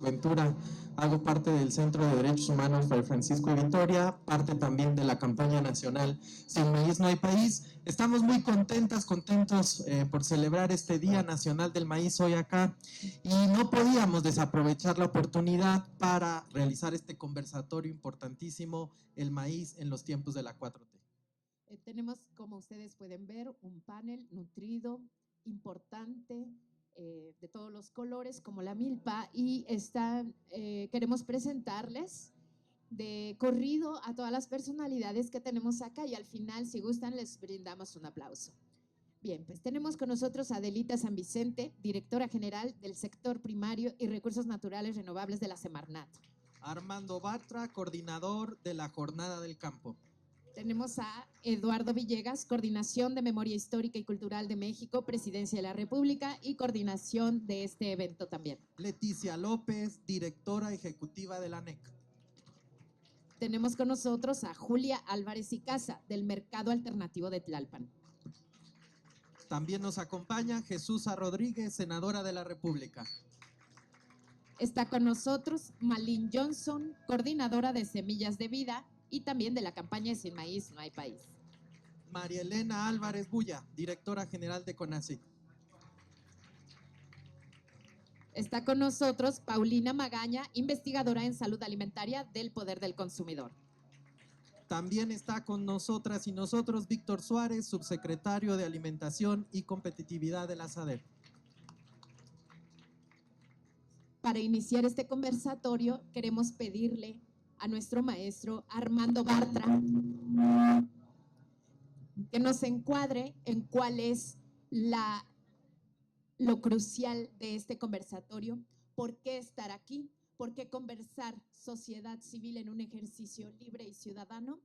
Ventura. Hago parte del Centro de Derechos Humanos Fray Francisco de Vitoria, parte también de la campaña nacional Sin Maíz no hay país. Estamos muy contentos por celebrar este Día Nacional del Maíz hoy acá y no podíamos desaprovechar la oportunidad para realizar este conversatorio importantísimo, el maíz en los tiempos de la 4T. Tenemos, como ustedes pueden ver, un panel nutrido, importante, de todos los colores, como la milpa, y queremos presentarles de corrido a todas las personalidades que tenemos acá, y al final, si gustan, les brindamos un aplauso. Bien, pues tenemos con nosotros a Adelita San Vicente, directora general del sector primario y recursos naturales renovables de la Semarnat. Armando Bartra, coordinador de la Jornada del Campo. Tenemos a Eduardo Villegas, Coordinación de Memoria Histórica y Cultural de México, Presidencia de la República y coordinación de este evento también. Leticia López, directora ejecutiva de la ANEC. Tenemos con nosotros a Julia Álvarez y Casa, del Mercado Alternativo de Tlalpan. También nos acompaña Jesús Rodríguez, senadora de la República. Está con nosotros Malin Johnson, coordinadora de Semillas de Vida y también de la campaña Sin Maíz no hay país. María Elena Álvarez Bulla, directora general de CONACYT. Está con nosotros Paulina Magaña, investigadora en salud alimentaria del Poder del Consumidor. También está con nosotras y nosotros Víctor Suárez, subsecretario de Alimentación y Competitividad de la SADER. Para iniciar este conversatorio, queremos pedirle a nuestro maestro Armando Bartra que nos encuadre en cuál es lo crucial de este conversatorio, por qué estar aquí, por qué conversar sociedad civil en un ejercicio libre y ciudadano.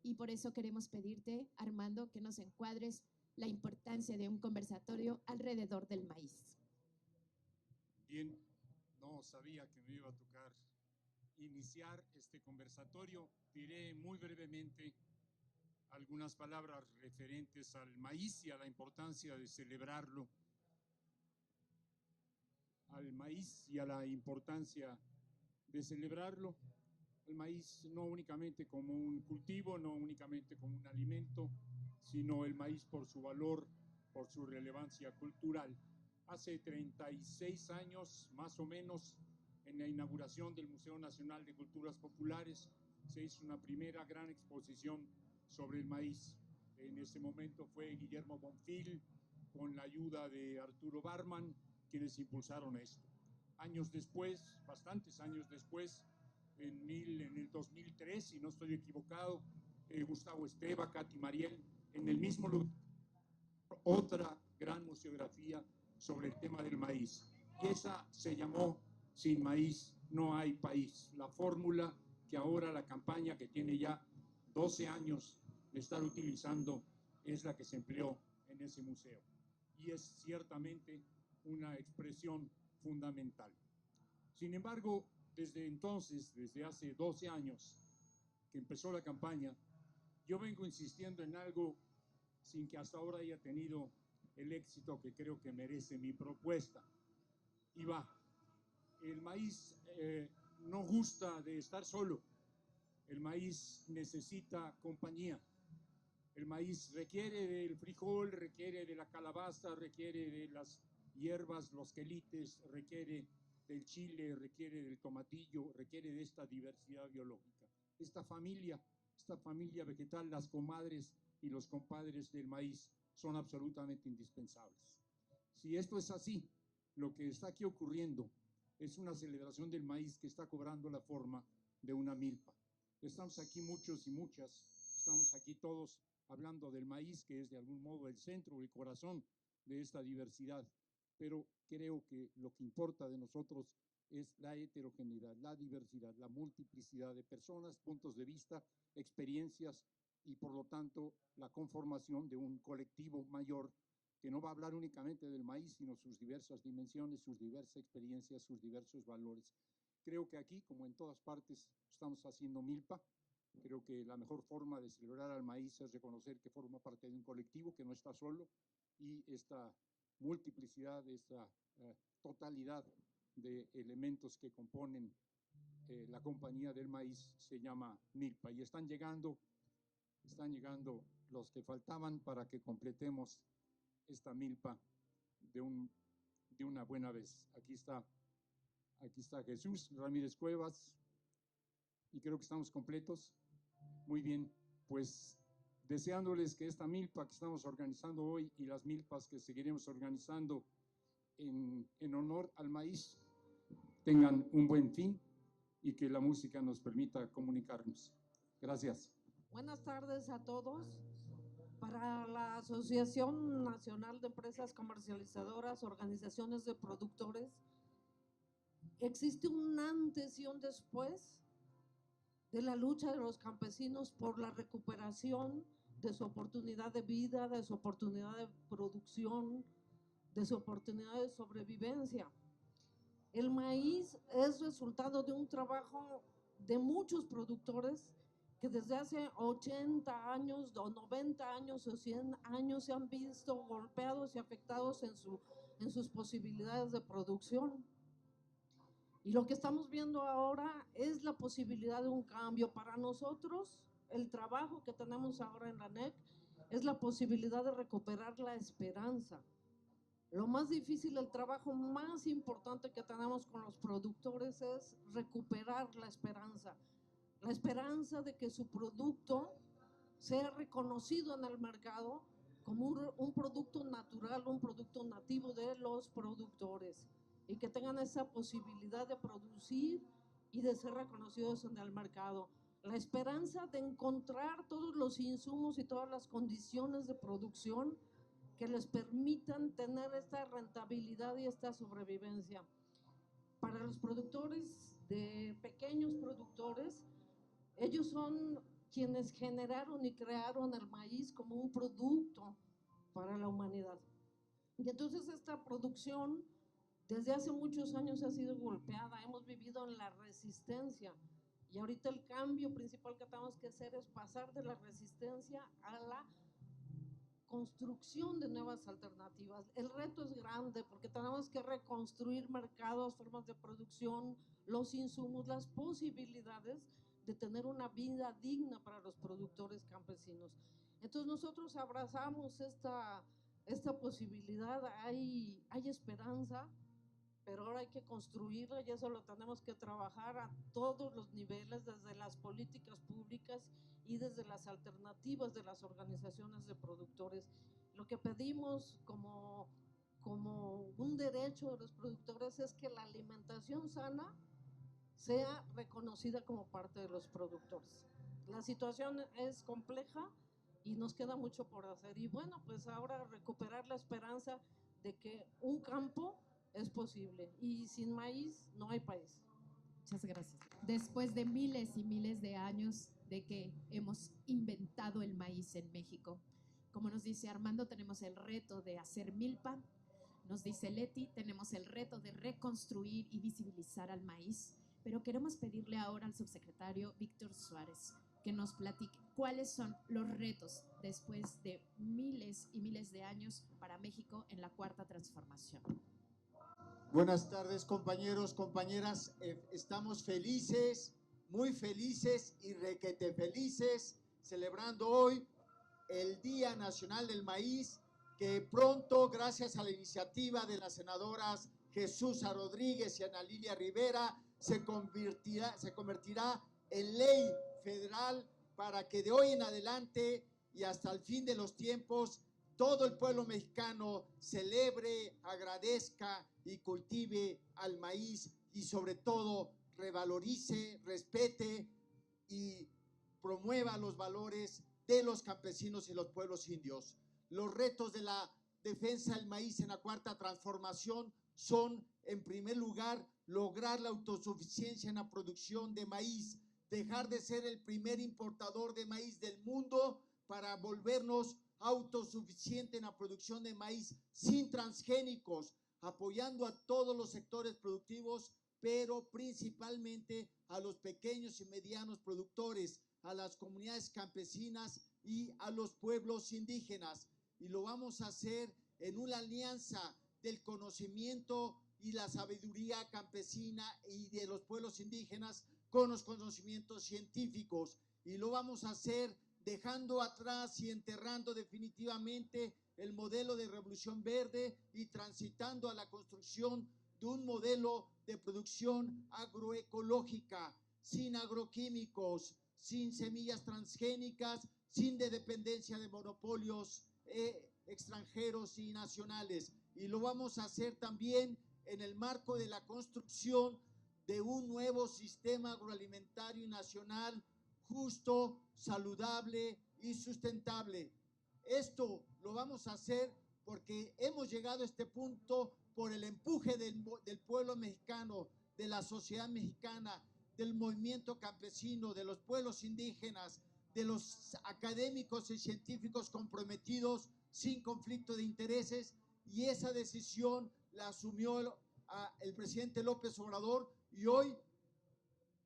Y por eso queremos pedirte, Armando, que nos encuadres la importancia de un conversatorio alrededor del maíz. Bien, no sabía que me iba a tocar iniciar este conversatorio. Diré muy brevemente algunas palabras referentes al maíz y a la importancia de celebrarlo. Al maíz y a la importancia de celebrarlo. El maíz no únicamente como un cultivo, no únicamente como un alimento, sino el maíz por su valor, por su relevancia cultural. Hace 36 años, más o menos, en la inauguración del Museo Nacional de Culturas Populares, se hizo una primera gran exposición sobre el maíz. En ese momento fue Guillermo Bonfil, con la ayuda de Arturo Barman, quienes impulsaron esto. Años después, bastantes años después, en el 2003, si no estoy equivocado, Gustavo Esteva, Katy Mariel, en el mismo lugar, otra gran museografía sobre el tema del maíz. Y esa se llamó Sin maíz no hay país. La fórmula que ahora la campaña, que tiene ya 12 años de estar utilizando, es la que se empleó en ese museo. Y es ciertamente una expresión fundamental. Sin embargo, desde entonces, desde hace 12 años que empezó la campaña, yo vengo insistiendo en algo sin que hasta ahora haya tenido el éxito que creo que merece mi propuesta. Y va, el maíz no gusta de estar solo, el maíz necesita compañía. El maíz requiere del frijol, requiere de la calabaza, requiere de las hierbas, los quelites, requiere del chile, requiere del tomatillo, requiere de esta diversidad biológica. Esta familia vegetal, las comadres y los compadres del maíz son absolutamente indispensables. Si esto es así, lo que está aquí ocurriendo es una celebración del maíz que está cobrando la forma de una milpa. Estamos aquí muchos y muchas, estamos aquí todos hablando del maíz, que es de algún modo el centro, el corazón de esta diversidad, pero creo que lo que importa de nosotros es la heterogeneidad, la diversidad, la multiplicidad de personas, puntos de vista, experiencias y por lo tanto la conformación de un colectivo mayor que no va a hablar únicamente del maíz, sino sus diversas dimensiones, sus diversas experiencias, sus diversos valores. Creo que aquí, como en todas partes, estamos haciendo milpa. Creo que la mejor forma de celebrar al maíz es reconocer que forma parte de un colectivo, que no está solo, y esta multiplicidad, esta totalidad de elementos que componen la compañía del maíz se llama milpa, y están llegando los que faltaban para que completemos esta milpa de una buena vez. Aquí está Jesús Ramírez Cuevas, y creo que estamos completos. Muy bien, pues deseándoles que esta milpa que estamos organizando hoy y las milpas que seguiremos organizando en honor al maíz tengan un buen fin y que la música nos permita comunicarnos. Gracias. Buenas tardes a todos. Para la Asociación Nacional de Empresas Comercializadoras, Organizaciones de Productores, existe un antes y un después de la lucha de los campesinos por la recuperación de su oportunidad de vida, de su oportunidad de producción, de su oportunidad de sobrevivencia. El maíz es resultado de un trabajo de muchos productores que desde hace 80 años o 90 años o 100 años se han visto golpeados y afectados en sus posibilidades de producción. Y lo que estamos viendo ahora es la posibilidad de un cambio. Para nosotros, el trabajo que tenemos ahora en la ANEC es la posibilidad de recuperar la esperanza. Lo más difícil, el trabajo más importante que tenemos con los productores es recuperar la esperanza de que su producto sea reconocido en el mercado como un producto natural, un producto nativo de los productores, y que tengan esa posibilidad de producir y de ser reconocidos en el mercado. La esperanza de encontrar todos los insumos y todas las condiciones de producción que les permitan tener esta rentabilidad y esta sobrevivencia. Para los productores, de pequeños productores, ellos son quienes generaron y crearon el maíz como un producto para la humanidad. Y entonces esta producción desde hace muchos años ha sido golpeada, hemos vivido en la resistencia, y ahorita el cambio principal que tenemos que hacer es pasar de la resistencia a la construcción de nuevas alternativas. El reto es grande porque tenemos que reconstruir mercados, formas de producción, los insumos, las posibilidades de tener una vida digna para los productores campesinos. Entonces nosotros abrazamos esta posibilidad, hay esperanza, pero ahora hay que construirla, y eso lo tenemos que trabajar a todos los niveles, desde las políticas públicas y desde las alternativas de las organizaciones de productores. Lo que pedimos como un derecho de los productores es que la alimentación sana sea reconocida como parte de los productores. La situación es compleja y nos queda mucho por hacer. Y bueno, pues ahora recuperar la esperanza de que un campo es posible, y sin maíz no hay país. Muchas gracias. Después de miles y miles de años de que hemos inventado el maíz en México, como nos dice Armando, tenemos el reto de hacer milpa. Nos dice Leti, tenemos el reto de reconstruir y visibilizar al maíz. Pero queremos pedirle ahora al subsecretario Víctor Suárez que nos platique cuáles son los retos después de miles y miles de años para México en la cuarta transformación. Buenas tardes, compañeros, compañeras. Estamos felices, muy felices y requete felices, celebrando hoy el Día Nacional del Maíz, que pronto, gracias a la iniciativa de las senadoras Jesús Rodríguez y Ana Lilia Rivera, se convertirá en ley federal, para que de hoy en adelante y hasta el fin de los tiempos todo el pueblo mexicano celebre, agradezca y cultive al maíz, y sobre todo revalorice, respete y promueva los valores de los campesinos y los pueblos indios. Los retos de la defensa del maíz en la cuarta transformación son, en primer lugar, lograr la autosuficiencia en la producción de maíz, dejar de ser el primer importador de maíz del mundo para volvernos autosuficiente en la producción de maíz sin transgénicos, apoyando a todos los sectores productivos, pero principalmente a los pequeños y medianos productores, a las comunidades campesinas y a los pueblos indígenas. Y lo vamos a hacer en una alianza del conocimiento y la sabiduría campesina y de los pueblos indígenas con los conocimientos científicos. Y lo vamos a hacer dejando atrás y enterrando definitivamente el modelo de revolución verde y transitando a la construcción de un modelo de producción agroecológica, sin agroquímicos, sin semillas transgénicas, sin dependencia de monopolios extranjeros y nacionales. Y lo vamos a hacer también en el marco de la construcción de un nuevo sistema agroalimentario nacional justo, saludable y sustentable. Esto lo vamos a hacer porque hemos llegado a este punto por el empuje del pueblo mexicano, de la sociedad mexicana, del movimiento campesino, de los pueblos indígenas, de los académicos y científicos comprometidos sin conflicto de intereses, y esa decisión la asumió el presidente López Obrador, y hoy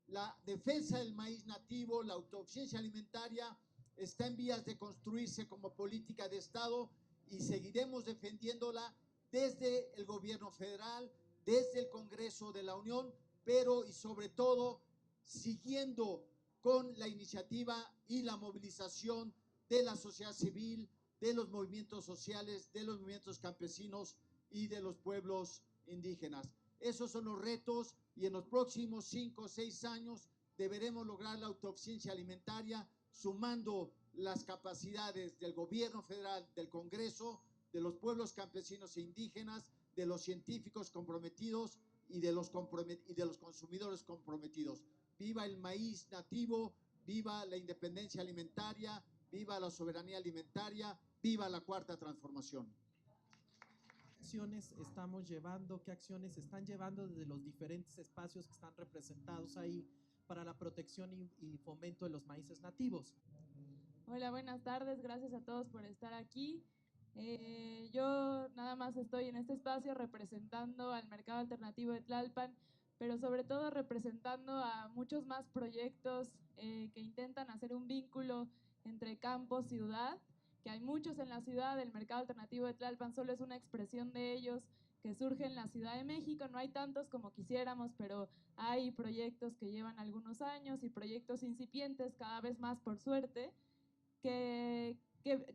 la defensa del maíz nativo, la autosuficiencia alimentaria, está en vías de construirse como política de Estado y seguiremos defendiéndola desde el gobierno federal, desde el Congreso de la Unión, pero y sobre todo siguiendo con la iniciativa y la movilización de la sociedad civil, de los movimientos sociales, de los movimientos campesinos y de los pueblos indígenas. Esos son los retos y en los próximos 5 o 6 años deberemos lograr la autosuficiencia alimentaria sumando las capacidades del gobierno federal, del Congreso, de los pueblos campesinos e indígenas, de los científicos comprometidos y de los consumidores comprometidos. Viva el maíz nativo, viva la independencia alimentaria, viva la soberanía alimentaria, viva la cuarta transformación. Acciones estamos llevando, qué acciones están llevando desde los diferentes espacios que están representados ahí para la protección y fomento de los maíces nativos? Hola, buenas tardes, gracias a todos por estar aquí. Yo nada más estoy en este espacio representando al mercado alternativo de Tlalpan, pero sobre todo representando a muchos más proyectos que intentan hacer un vínculo entre campo y ciudad, que hay muchos en la ciudad. El mercado alternativo de Tlalpan solo es una expresión de ellos que surge en la Ciudad de México. No hay tantos como quisiéramos, pero hay proyectos que llevan algunos años y proyectos incipientes cada vez más, por suerte, que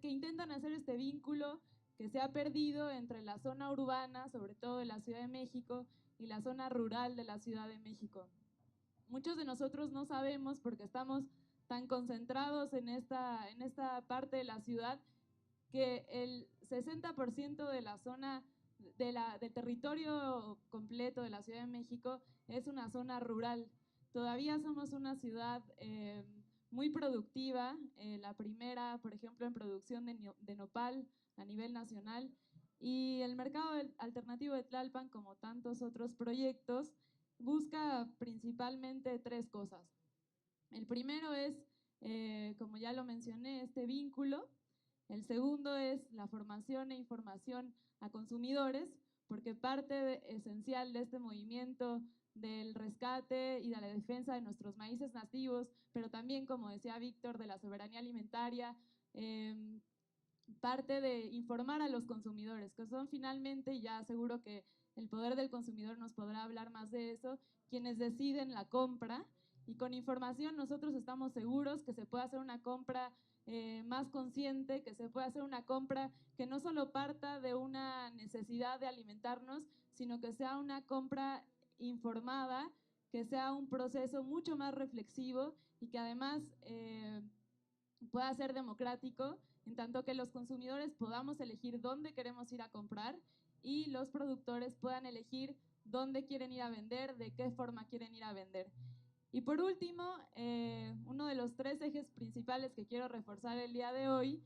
intentan hacer este vínculo que se ha perdido entre la zona urbana, sobre todo de la Ciudad de México, y la zona rural de la Ciudad de México. Muchos de nosotros no sabemos porque estamos tan concentrados en esta parte de la ciudad que el 60% de la zona, del territorio completo de la Ciudad de México es una zona rural. Todavía somos una ciudad muy productiva, la primera, por ejemplo, en producción de nopal a nivel nacional, y el mercado alternativo de Tlalpan, como tantos otros proyectos, busca principalmente 3 cosas. El primero es, como ya lo mencioné, este vínculo. El segundo es la formación e información a consumidores, porque parte esencial de este movimiento del rescate y de la defensa de nuestros maíces nativos, pero también, como decía Víctor, de la soberanía alimentaria, parte de informar a los consumidores, que son finalmente, ya seguro que el poder del consumidor nos podrá hablar más de eso, quienes deciden la compra. Y con información nosotros estamos seguros que se puede hacer una compra más consciente, que se puede hacer una compra que no solo parta de una necesidad de alimentarnos, sino que sea una compra informada, que sea un proceso mucho más reflexivo y que además pueda ser democrático, en tanto que los consumidores podamos elegir dónde queremos ir a comprar y los productores puedan elegir dónde quieren ir a vender, de qué forma quieren ir a vender. Y por último, uno de los 3 ejes principales que quiero reforzar el día de hoy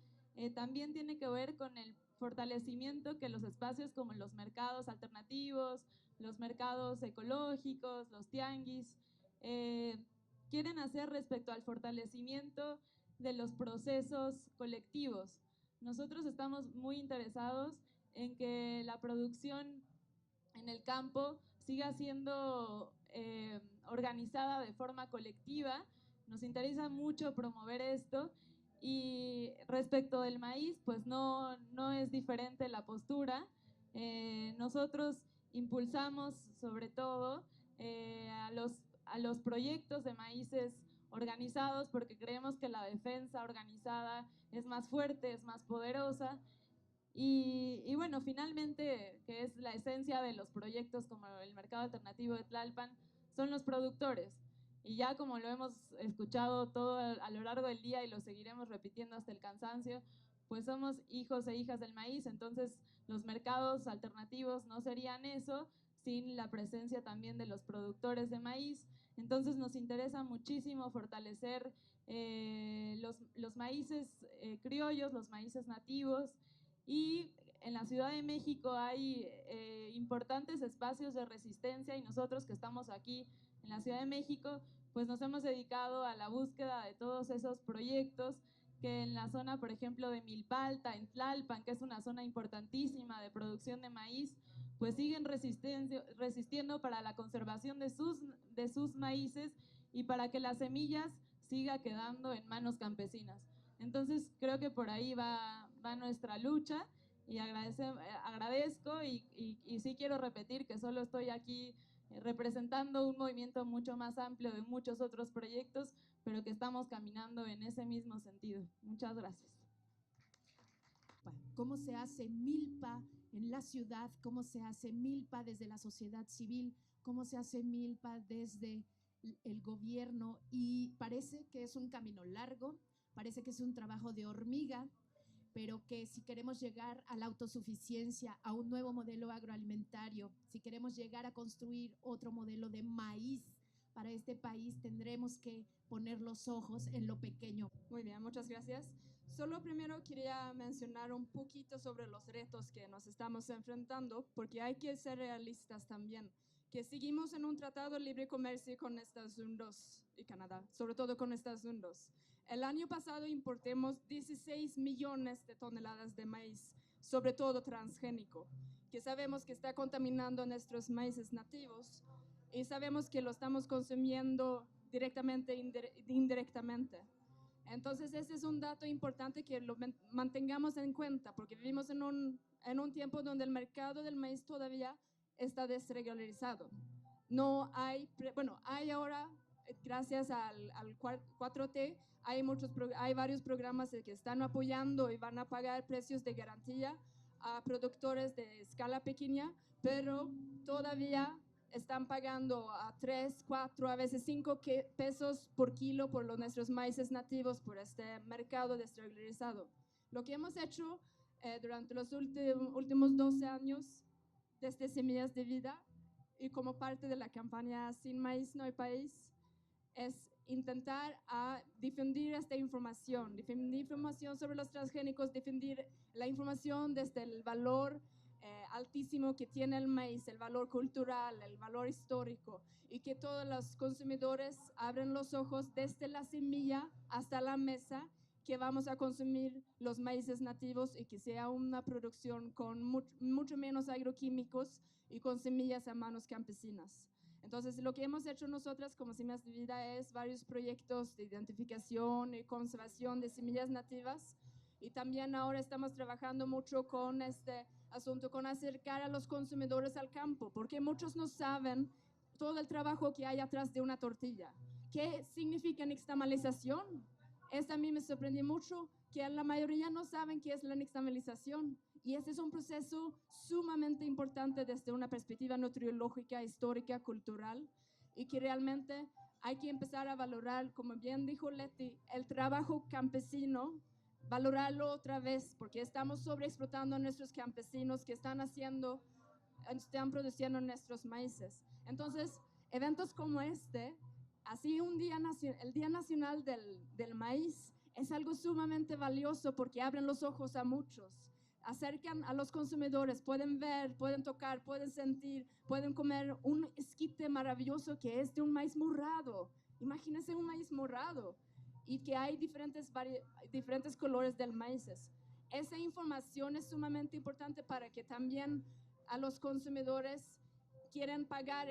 también tiene que ver con el fortalecimiento que los espacios como los mercados alternativos, los mercados ecológicos, los tianguis, quieren hacer respecto al fortalecimiento de los procesos colectivos. Nosotros estamos muy interesados en que la producción en el campo siga siendo organizada de forma colectiva. Nos interesa mucho promover esto, y respecto del maíz, pues no es diferente la postura. Nosotros impulsamos sobre todo a los proyectos de maíces organizados, porque creemos que la defensa organizada es más fuerte, es más poderosa. Y bueno, finalmente, que es la esencia de los proyectos como el Mercado Alternativo de Tlalpan, son los productores. Y ya como lo hemos escuchado todo a lo largo del día y lo seguiremos repitiendo hasta el cansancio, pues somos hijos e hijas del maíz, entonces los mercados alternativos no serían eso sin la presencia también de los productores de maíz. Entonces nos interesa muchísimo fortalecer los maíces criollos, los maíces nativos, y en la Ciudad de México hay importantes espacios de resistencia y nosotros que estamos aquí en la Ciudad de México, pues nos hemos dedicado a la búsqueda de todos esos proyectos que en la zona, por ejemplo, de Milpalta, en Tlalpan, que es una zona importantísima de producción de maíz, pues siguen resistiendo para la conservación de sus maíces y para que las semillas siga quedando en manos campesinas. Entonces creo que por ahí va nuestra lucha y agradezco y sí quiero repetir que solo estoy aquí representando un movimiento mucho más amplio de muchos otros proyectos, pero que estamos caminando en ese mismo sentido. Muchas gracias. ¿Cómo se hace milpa en la ciudad? ¿Cómo se hace milpa desde la sociedad civil? ¿Cómo se hace milpa desde el gobierno? Y parece que es un camino largo, parece que es un trabajo de hormiga, pero que si queremos llegar a la autosuficiencia, a un nuevo modelo agroalimentario, si queremos llegar a construir otro modelo de maíz para este país, tendremos que poner los ojos en lo pequeño. Muy bien, muchas gracias. Solo primero quería mencionar un poquito sobre los retos que nos estamos enfrentando, porque hay que ser realistas también, que seguimos en un tratado de libre comercio con Estados Unidos y Canadá, sobre todo con Estados Unidos. El año pasado importamos 16 millones de toneladas de maíz, sobre todo transgénico, que sabemos que está contaminando nuestros maíces nativos y sabemos que lo estamos consumiendo directamente e indirectamente. Entonces, ese es un dato importante que lo mantengamos en cuenta, porque vivimos en un tiempo donde el mercado del maíz todavía está desregularizado. No hay, bueno, hay ahora, gracias al 4T, hay varios programas que están apoyando y van a pagar precios de garantía a productores de escala pequeña, pero todavía están pagando a 3, 4, a veces 5 pesos por kilo por nuestros maíces nativos por este mercado desregularizado. Lo que hemos hecho durante los últimos 12 años desde Semillas de Vida y como parte de la campaña Sin Maíz No Hay País es intentar difundir esta información, difundir información sobre los transgénicos, difundir la información desde el valor altísimo que tiene el maíz, el valor cultural, el valor histórico, y que todos los consumidores abren los ojos desde la semilla hasta la mesa, que vamos a consumir los maíces nativos y que sea una producción con mucho menos agroquímicos y con semillas a manos campesinas. Entonces, lo que hemos hecho nosotras como Semillas de Vida es varios proyectos de identificación y conservación de semillas nativas, y también ahora estamos trabajando mucho con este asunto, con acercar a los consumidores al campo, porque muchos no saben todo el trabajo que hay atrás de una tortilla. ¿Qué significa nixtamalización? Esto a mí me sorprendió mucho, que la mayoría no saben qué es la nixtamalización. Y este es un proceso sumamente importante desde una perspectiva nutriológica, histórica, cultural, y que realmente hay que empezar a valorar, como bien dijo Leti, el trabajo campesino, valorarlo otra vez, porque estamos sobreexplotando a nuestros campesinos que están produciendo nuestros maíces. Entonces, eventos como este, así el Día Nacional del Maíz, es algo sumamente valioso porque abren los ojos a muchos, acercan a los consumidores, pueden ver, pueden tocar, pueden sentir, pueden comer un esquite maravilloso que es de un maíz morrado. Imagínense un maíz morrado, y que hay diferentes colores del maíz. Esa información es sumamente importante para que también a los consumidores quieren pagar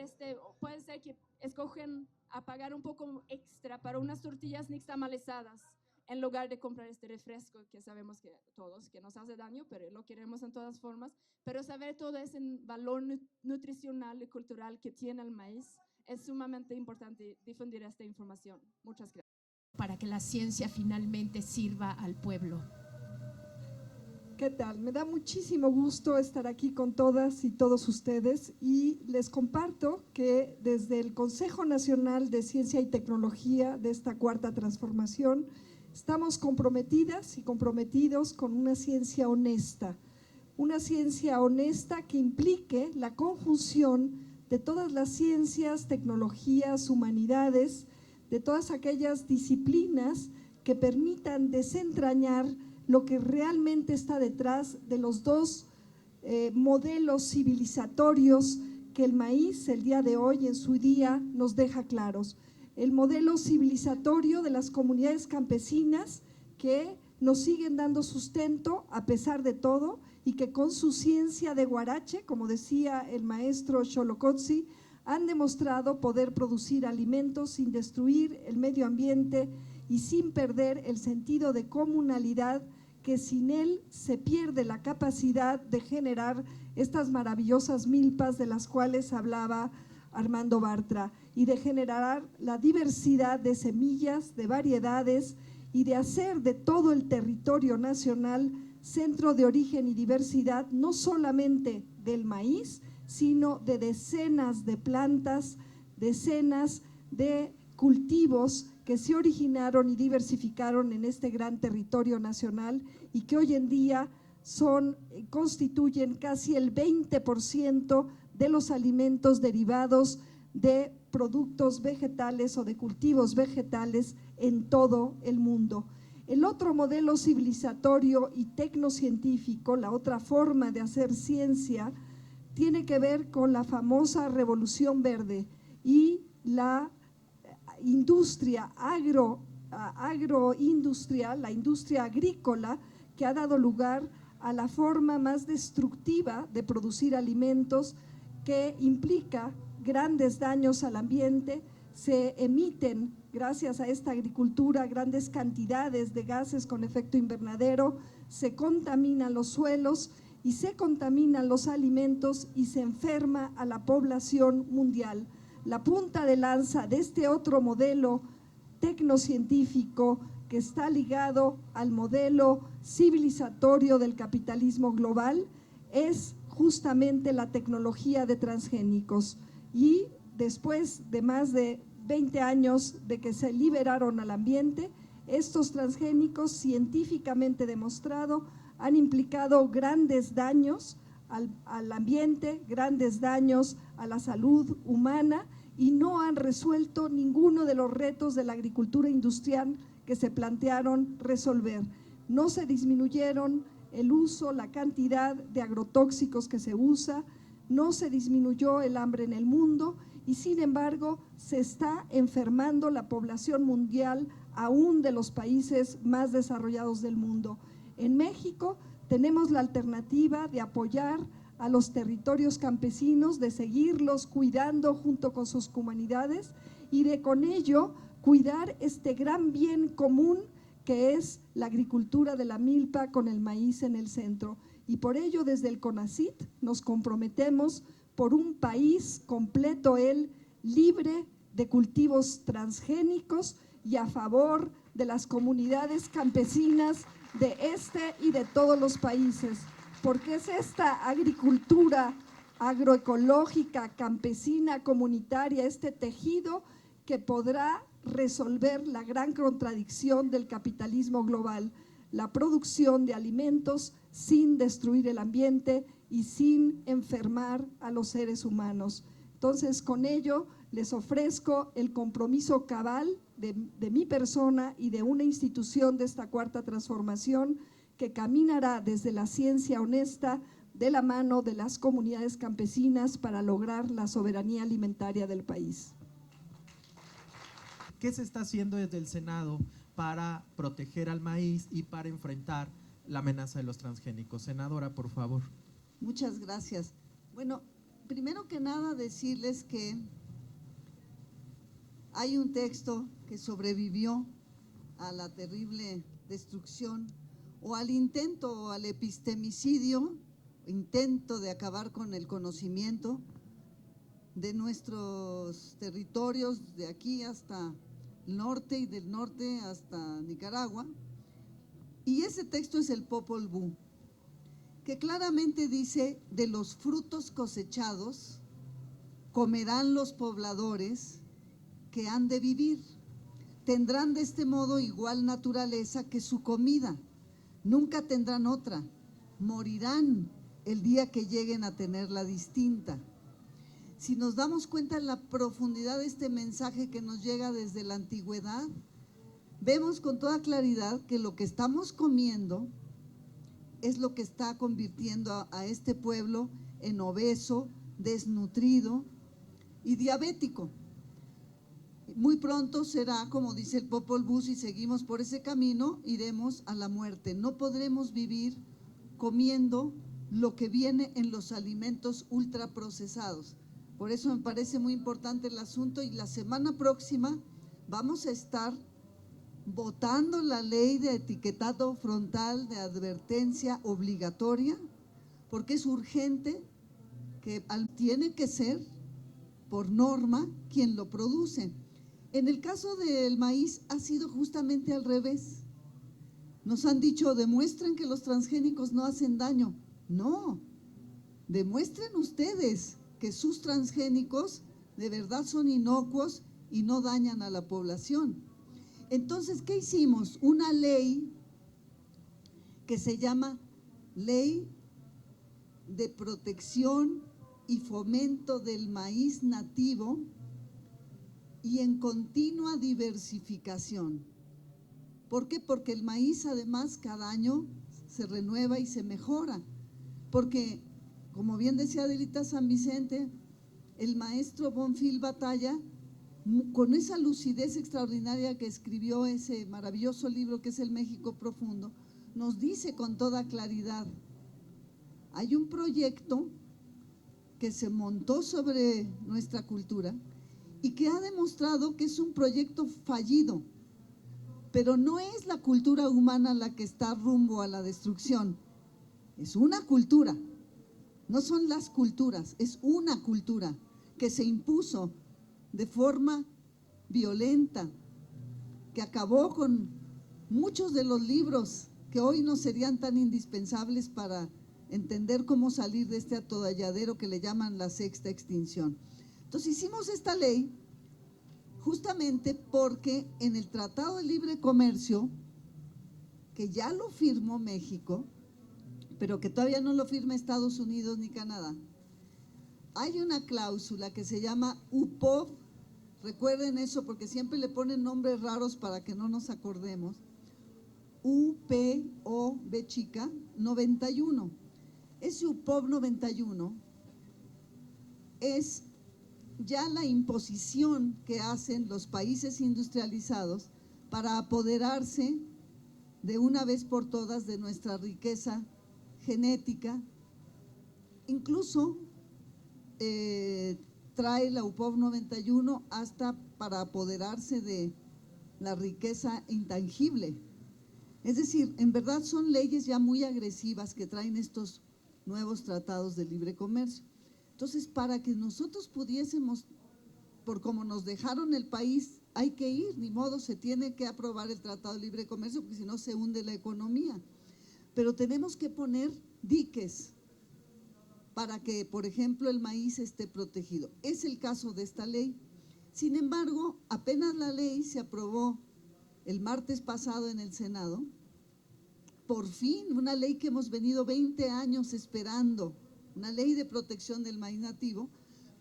puede ser que escogen a pagar un poco extra para unas tortillas nixtamalizadas. en lugar de comprar este refresco que sabemos que todos, que nos hace daño, pero lo queremos en todas formas, pero saber todo ese valor nutricional y cultural que tiene el maíz, es sumamente importante difundir esta información. Muchas gracias. Para que la ciencia finalmente sirva al pueblo. ¿Qué tal? Me da muchísimo gusto estar aquí con todas y todos ustedes y les comparto que desde el Consejo Nacional de Ciencia y Tecnología de esta cuarta transformación estamos comprometidas y comprometidos con una ciencia honesta que implique la conjunción de todas las ciencias, tecnologías, humanidades, de todas aquellas disciplinas que permitan desentrañar lo que realmente está detrás de los dos modelos civilizatorios que el maíz el día de hoy en su día nos deja claros. El modelo civilizatorio de las comunidades campesinas que nos siguen dando sustento a pesar de todo y que con su ciencia de guarache, como decía el maestro Xolocotzi, han demostrado poder producir alimentos sin destruir el medio ambiente y sin perder el sentido de comunalidad, que sin él se pierde la capacidad de generar estas maravillosas milpas de las cuales hablaba Armando Bartra y de generar la diversidad de semillas, de variedades y de hacer de todo el territorio nacional centro de origen y diversidad, no solamente del maíz, sino de decenas de plantas, decenas de cultivos que se originaron y diversificaron en este gran territorio nacional y que hoy en día constituyen casi el 20% de los alimentos derivados de productos vegetales o de cultivos vegetales en todo el mundo. El otro modelo civilizatorio y tecnocientífico, la otra forma de hacer ciencia, tiene que ver con la famosa Revolución Verde y la industria agroindustrial, la industria agrícola, que ha dado lugar a la forma más destructiva de producir alimentos, que implica grandes daños al ambiente. Se emiten, gracias a esta agricultura, grandes cantidades de gases con efecto invernadero, se contaminan los suelos y se contaminan los alimentos y se enferma a la población mundial. La punta de lanza de este otro modelo tecnocientífico que está ligado al modelo civilizatorio del capitalismo global es justamente la tecnología de transgénicos. Y después de más de 20 años de que se liberaron al ambiente, estos transgénicos científicamente demostrado han implicado grandes daños al ambiente, grandes daños a la salud humana y no han resuelto ninguno de los retos de la agricultura industrial que se plantearon resolver. No se disminuyeron el uso, la cantidad de agrotóxicos que se usa, no se disminuyó el hambre en el mundo y sin embargo se está enfermando la población mundial aún de los países más desarrollados del mundo. En México tenemos la alternativa de apoyar a los territorios campesinos, de seguirlos cuidando junto con sus comunidades y de con ello cuidar este gran bien común que es la agricultura de la milpa con el maíz en el centro. Y por ello desde el CONACYT nos comprometemos por un país completo, libre de cultivos transgénicos y a favor de las comunidades campesinas de este y de todos los países, porque es esta agricultura agroecológica, campesina, comunitaria, este tejido que podrá resolver la gran contradicción del capitalismo global, la producción de alimentos sin destruir el ambiente y sin enfermar a los seres humanos. Entonces, con ello les ofrezco el compromiso cabal de mi persona y de una institución de esta cuarta transformación que caminará desde la ciencia honesta de la mano de las comunidades campesinas para lograr la soberanía alimentaria del país. ¿Qué se está haciendo desde el Senado para proteger al maíz y para enfrentar la amenaza de los transgénicos? Senadora, por favor. Muchas gracias. Bueno, primero que nada decirles que hay un texto que sobrevivió a la terrible destrucción o al intento o al epistemicidio, intento de acabar con el conocimiento de nuestros territorios, de aquí hasta el norte y del norte hasta Nicaragua. Y ese texto es el Popol Vuh, que claramente dice: de los frutos cosechados comerán los pobladores que han de vivir. Tendrán de este modo igual naturaleza que su comida, nunca tendrán otra, morirán el día que lleguen a tenerla distinta. Si nos damos cuenta de la profundidad de este mensaje que nos llega desde la antigüedad, vemos con toda claridad que lo que estamos comiendo es lo que está convirtiendo a este pueblo en obeso, desnutrido y diabético. Muy pronto será, como dice el Popol Vuh, si seguimos por ese camino, iremos a la muerte. No podremos vivir comiendo lo que viene en los alimentos ultraprocesados. Por eso me parece muy importante el asunto, y la semana próxima vamos a estar votando la ley de etiquetado frontal de advertencia obligatoria, porque es urgente que tiene que ser por norma quien lo produce. En el caso del maíz ha sido justamente al revés. Nos han dicho: demuestren que los transgénicos no hacen daño. No, demuestren ustedes que sus transgénicos de verdad son inocuos y no dañan a la población. Entonces, ¿qué hicimos? Una ley que se llama Ley de Protección y Fomento del Maíz Nativo y en continua diversificación. ¿Por qué? Porque el maíz además cada año se renueva y se mejora. Porque, como bien decía Adelita San Vicente, el maestro Bonfil Batalla, con esa lucidez extraordinaria que escribió ese maravilloso libro que es El México Profundo, nos dice con toda claridad: hay un proyecto que se montó sobre nuestra cultura y que ha demostrado que es un proyecto fallido, pero no es la cultura humana la que está rumbo a la destrucción, es una cultura, no son las culturas, es una cultura que se impuso de forma violenta, que acabó con muchos de los libros que hoy no serían tan indispensables para entender cómo salir de este atolladero que le llaman la sexta extinción. Entonces hicimos esta ley justamente porque en el Tratado de Libre Comercio, que ya lo firmó México, pero que todavía no lo firma Estados Unidos ni Canadá, hay una cláusula que se llama UPOV. Recuerden eso porque siempre le ponen nombres raros para que no nos acordemos. UPOV chica 91. Ese UPOV 91 es ya la imposición que hacen los países industrializados para apoderarse de una vez por todas de nuestra riqueza genética. Incluso trae la UPOV 91 hasta para apoderarse de la riqueza intangible. Es decir, en verdad son leyes ya muy agresivas que traen estos nuevos tratados de libre comercio. Entonces, para que nosotros pudiésemos, por como nos dejaron el país, hay que ir, ni modo, se tiene que aprobar el Tratado de Libre Comercio, porque si no se hunde la economía. Pero tenemos que poner diques para que, por ejemplo, el maíz esté protegido. Es el caso de esta ley. Sin embargo, apenas la ley se aprobó el martes pasado en el Senado, por fin, una ley que hemos venido 20 años esperando, una ley de protección del maíz nativo,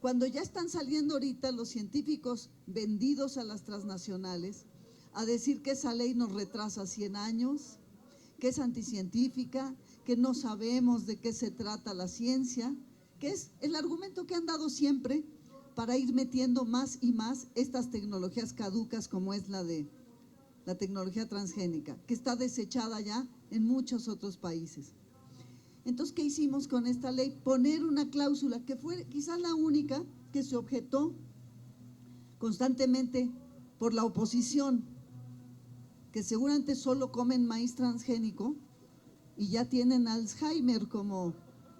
cuando ya están saliendo ahorita los científicos vendidos a las transnacionales a decir que esa ley nos retrasa 100 años, que es anticientífica, que no sabemos de qué se trata la ciencia, que es el argumento que han dado siempre para ir metiendo más y más estas tecnologías caducas como es la de la tecnología transgénica, que está desechada ya en muchos otros países. Entonces, ¿qué hicimos con esta ley? Poner una cláusula que fue quizás la única que se objetó constantemente por la oposición, que que seguramente solo comen maíz transgénico y ya tienen Alzheimer, como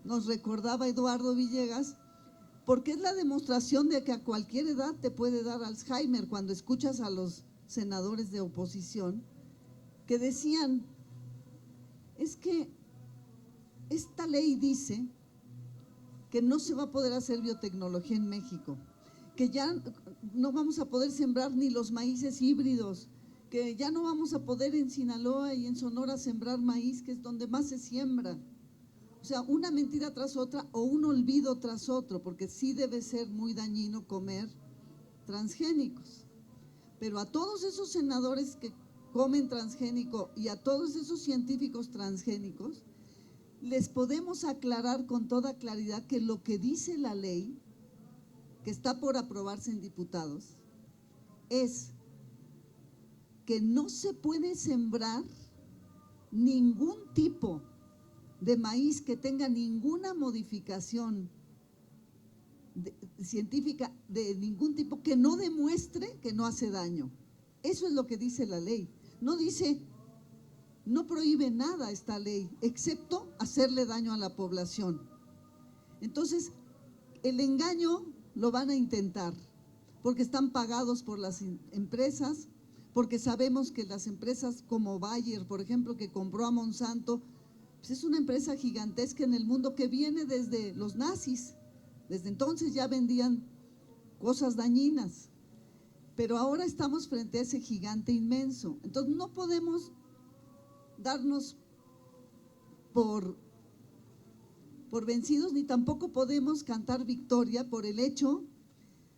nos recordaba Eduardo Villegas, porque es la demostración de que a cualquier edad te puede dar Alzheimer. Cuando escuchas a los senadores de oposición que decían, es que esta ley dice que no se va a poder hacer biotecnología en México, que ya no vamos a poder sembrar ni los maíces híbridos, que ya no vamos a poder en Sinaloa y en Sonora sembrar maíz, que es donde más se siembra. O sea, una mentira tras otra o un olvido tras otro, porque sí debe ser muy dañino comer transgénicos. Pero a todos esos senadores que comen transgénico y a todos esos científicos transgénicos, les podemos aclarar con toda claridad que lo que dice la ley, que está por aprobarse en diputados, es que no se puede sembrar ningún tipo de maíz que tenga ninguna modificación científica de ningún tipo que no demuestre que no hace daño. Eso es lo que dice la ley. No dice, no prohíbe nada esta ley, excepto hacerle daño a la población. Entonces, el engaño lo van a intentar, porque están pagados por las empresas, porque sabemos que las empresas como Bayer, por ejemplo, que compró a Monsanto, pues es una empresa gigantesca en el mundo que viene desde los nazis. Desde entonces ya vendían cosas dañinas, pero ahora estamos frente a ese gigante inmenso. Entonces no podemos darnos por vencidos, ni tampoco podemos cantar victoria por el hecho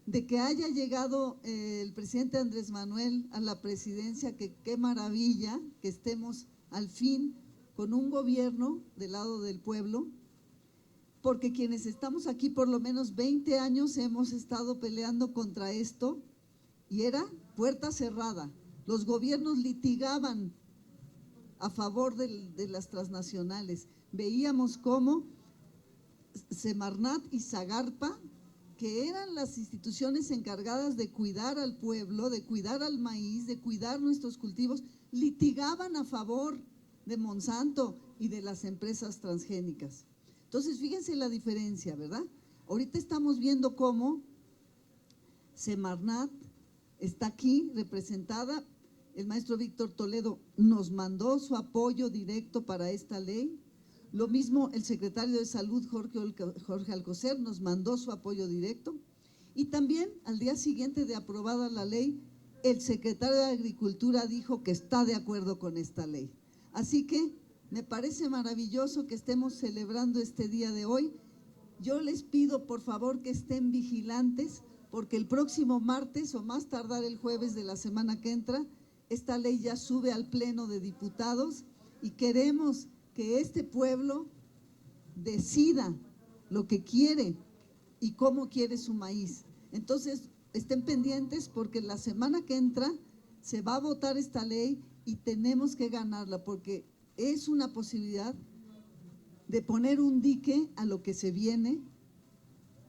de que haya llegado el presidente Andrés Manuel a la presidencia, que qué maravilla que estemos al fin con un gobierno del lado del pueblo, porque quienes estamos aquí por lo menos 20 años hemos estado peleando contra esto y era puerta cerrada. Los gobiernos litigaban a favor de las transnacionales. Veíamos cómo Semarnat y Zagarpa, que eran las instituciones encargadas de cuidar al pueblo, de cuidar al maíz, de cuidar nuestros cultivos, litigaban a favor de Monsanto y de las empresas transgénicas. Entonces, fíjense la diferencia, ¿verdad? Ahorita estamos viendo cómo Semarnat está aquí representada. El maestro Víctor Toledo nos mandó su apoyo directo para esta ley. Lo mismo el secretario de Salud, Jorge Alcocer, nos mandó su apoyo directo. Y también, al día siguiente de aprobada la ley, el secretario de Agricultura dijo que está de acuerdo con esta ley. Así que me parece maravilloso que estemos celebrando este día de hoy. Yo les pido, por favor, que estén vigilantes, porque el próximo martes o más tardar el jueves de la semana que entra, esta ley ya sube al Pleno de Diputados y queremos que este pueblo decida lo que quiere y cómo quiere su maíz. Entonces, estén pendientes porque la semana que entra se va a votar esta ley y tenemos que ganarla porque es una posibilidad de poner un dique a lo que se viene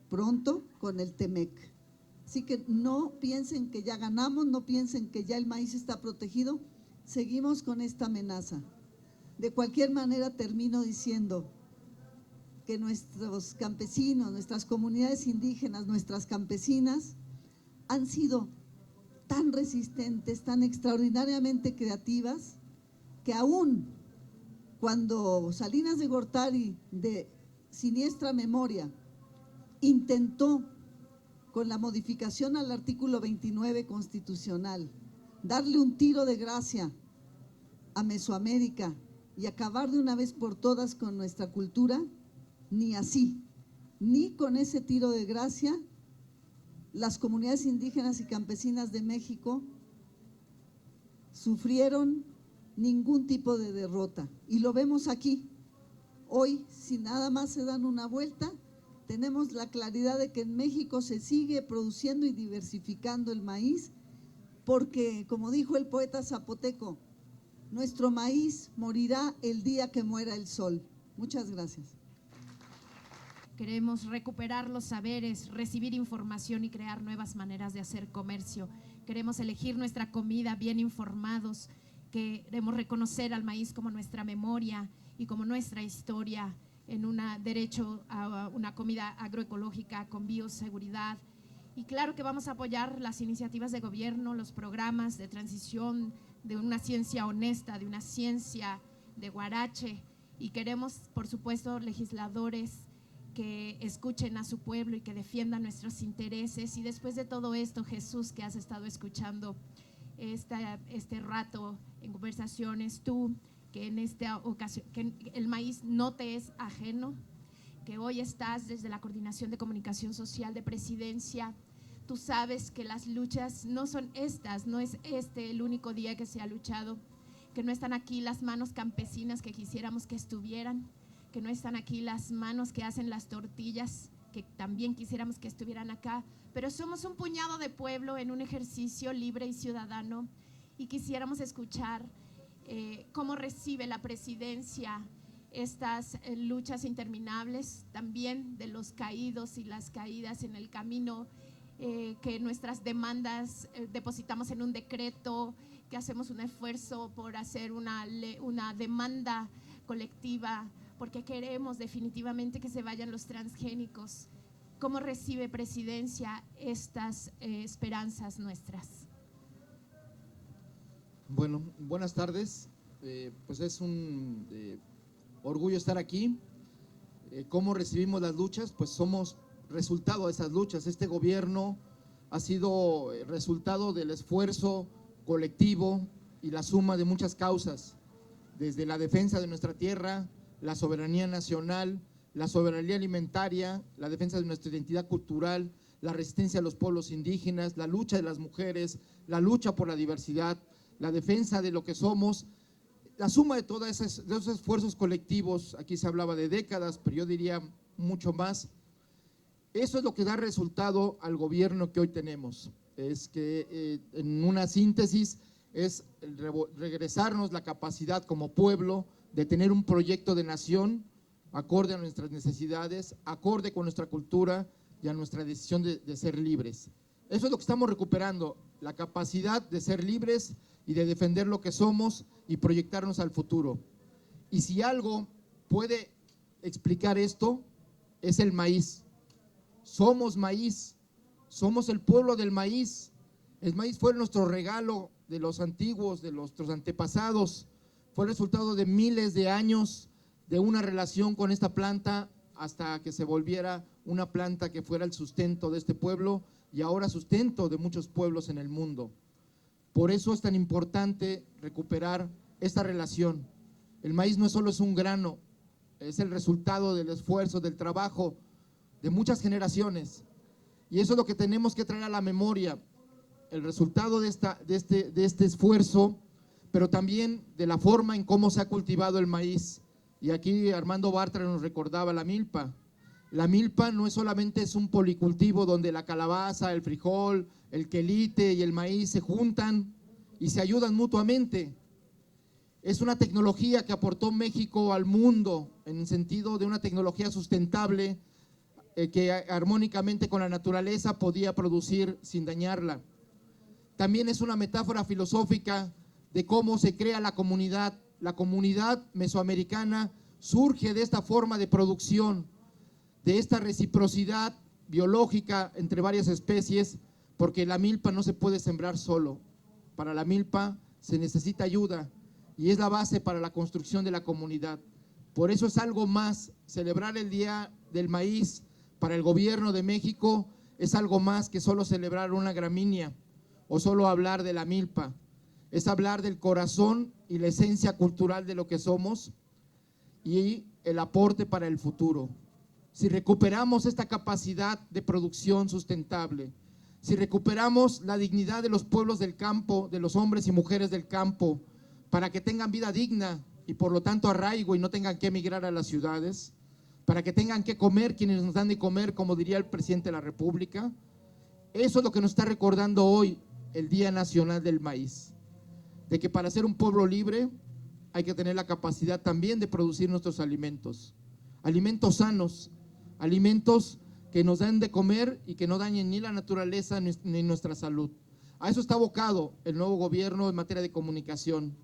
pronto con el Temec. Así que no piensen que ya ganamos, no piensen que ya el maíz está protegido, seguimos con esta amenaza. De cualquier manera termino diciendo que nuestros campesinos, nuestras comunidades indígenas, nuestras campesinas han sido tan resistentes, tan extraordinariamente creativas, que aún cuando Salinas de Gortari, de siniestra memoria, intentó con la modificación al artículo 29 constitucional darle un tiro de gracia a Mesoamérica y acabar de una vez por todas con nuestra cultura, ni así, ni con ese tiro de gracia, las comunidades indígenas y campesinas de México sufrieron ningún tipo de derrota. Y lo vemos aquí. Hoy, si nada más se dan una vuelta, tenemos la claridad de que en México se sigue produciendo y diversificando el maíz, porque, como dijo el poeta zapoteco, nuestro maíz morirá el día que muera el sol. Muchas gracias. Queremos recuperar los saberes, recibir información y crear nuevas maneras de hacer comercio. Queremos elegir nuestra comida bien informados Queremos reconocer al maíz como nuestra memoria y como nuestra historia en un derecho a una comida agroecológica con bioseguridad. Y claro que vamos a apoyar las iniciativas de gobierno, los programas de transición de una ciencia honesta, de una ciencia de Huarache, y queremos, por supuesto, legisladores que escuchen a su pueblo y que defiendan nuestros intereses. Y después de todo esto, Jesús, que has estado escuchando este rato en conversaciones, tú, que en esta ocasión, que el maíz no te es ajeno, que hoy estás desde la Coordinación de Comunicación Social de Presidencia, tú sabes que las luchas no son estas, no es este el único día que se ha luchado, que no están aquí las manos campesinas que quisiéramos que estuvieran, que no están aquí las manos que hacen las tortillas, que también quisiéramos que estuvieran acá, pero somos un puñado de pueblo en un ejercicio libre y ciudadano, y quisiéramos escuchar cómo recibe la presidencia estas luchas interminables, también de los caídos y las caídas en el camino, que nuestras demandas depositamos en un decreto, que hacemos un esfuerzo por hacer una demanda colectiva, porque queremos definitivamente que se vayan los transgénicos. ¿Cómo recibe presidencia estas esperanzas nuestras? Bueno, buenas tardes. Pues es un orgullo estar aquí. ¿Cómo recibimos las luchas? Pues somos resultado de esas luchas. Este gobierno ha sido resultado del esfuerzo colectivo y la suma de muchas causas, desde la defensa de nuestra tierra, la soberanía nacional, la soberanía alimentaria, la defensa de nuestra identidad cultural, la resistencia a los pueblos indígenas, la lucha de las mujeres, la lucha por la diversidad, la defensa de lo que somos, la suma de todos esos esfuerzos colectivos. Aquí se hablaba de décadas, pero yo diría mucho más. Eso es lo que da resultado al gobierno que hoy tenemos. Es que en una síntesis es regresarnos la capacidad como pueblo de tener un proyecto de nación acorde a nuestras necesidades, acorde con nuestra cultura y a nuestra decisión de ser libres. Eso es lo que estamos recuperando, la capacidad de ser libres y de defender lo que somos y proyectarnos al futuro. Y si algo puede explicar esto, es el maíz. Somos maíz, somos el pueblo del maíz. El maíz fue nuestro regalo de los antiguos, de nuestros antepasados. Fue el resultado de miles de años de una relación con esta planta hasta que se volviera una planta que fuera el sustento de este pueblo y ahora sustento de muchos pueblos en el mundo. Por eso es tan importante recuperar esta relación. El maíz no solo es un grano, es el resultado del esfuerzo, del trabajo de muchas generaciones. Y eso es lo que tenemos que traer a la memoria, el resultado de este esfuerzo, pero también de la forma en cómo se ha cultivado el maíz. Y aquí Armando Bartra nos recordaba la milpa. La milpa no es solamente un policultivo donde la calabaza, el frijol, el quelite y el maíz se juntan y se ayudan mutuamente. Es una tecnología que aportó México al mundo en el sentido de una tecnología sustentable que armónicamente con la naturaleza podía producir sin dañarla. También es una metáfora filosófica de cómo se crea la comunidad. La comunidad mesoamericana surge de esta forma de producción, de esta reciprocidad biológica entre varias especies, porque la milpa no se puede sembrar solo. Para la milpa se necesita ayuda y es la base para la construcción de la comunidad. Por eso es algo más. Celebrar el Día del Maíz para el gobierno de México es algo más que solo celebrar una gramínea o solo hablar de la milpa. Es hablar del corazón y la esencia cultural de lo que somos y el aporte para el futuro. Si recuperamos esta capacidad de producción sustentable, si recuperamos la dignidad de los pueblos del campo, de los hombres y mujeres del campo, para que tengan vida digna y por lo tanto arraigo y no tengan que emigrar a las ciudades, para que tengan que comer quienes nos dan de comer, como diría el presidente de la República, eso es lo que nos está recordando hoy el Día Nacional del Maíz. De que para ser un pueblo libre hay que tener la capacidad también de producir nuestros alimentos. Alimentos sanos, alimentos que nos den de comer y que no dañen ni la naturaleza ni nuestra salud. A eso está abocado el nuevo gobierno en materia de comunicación.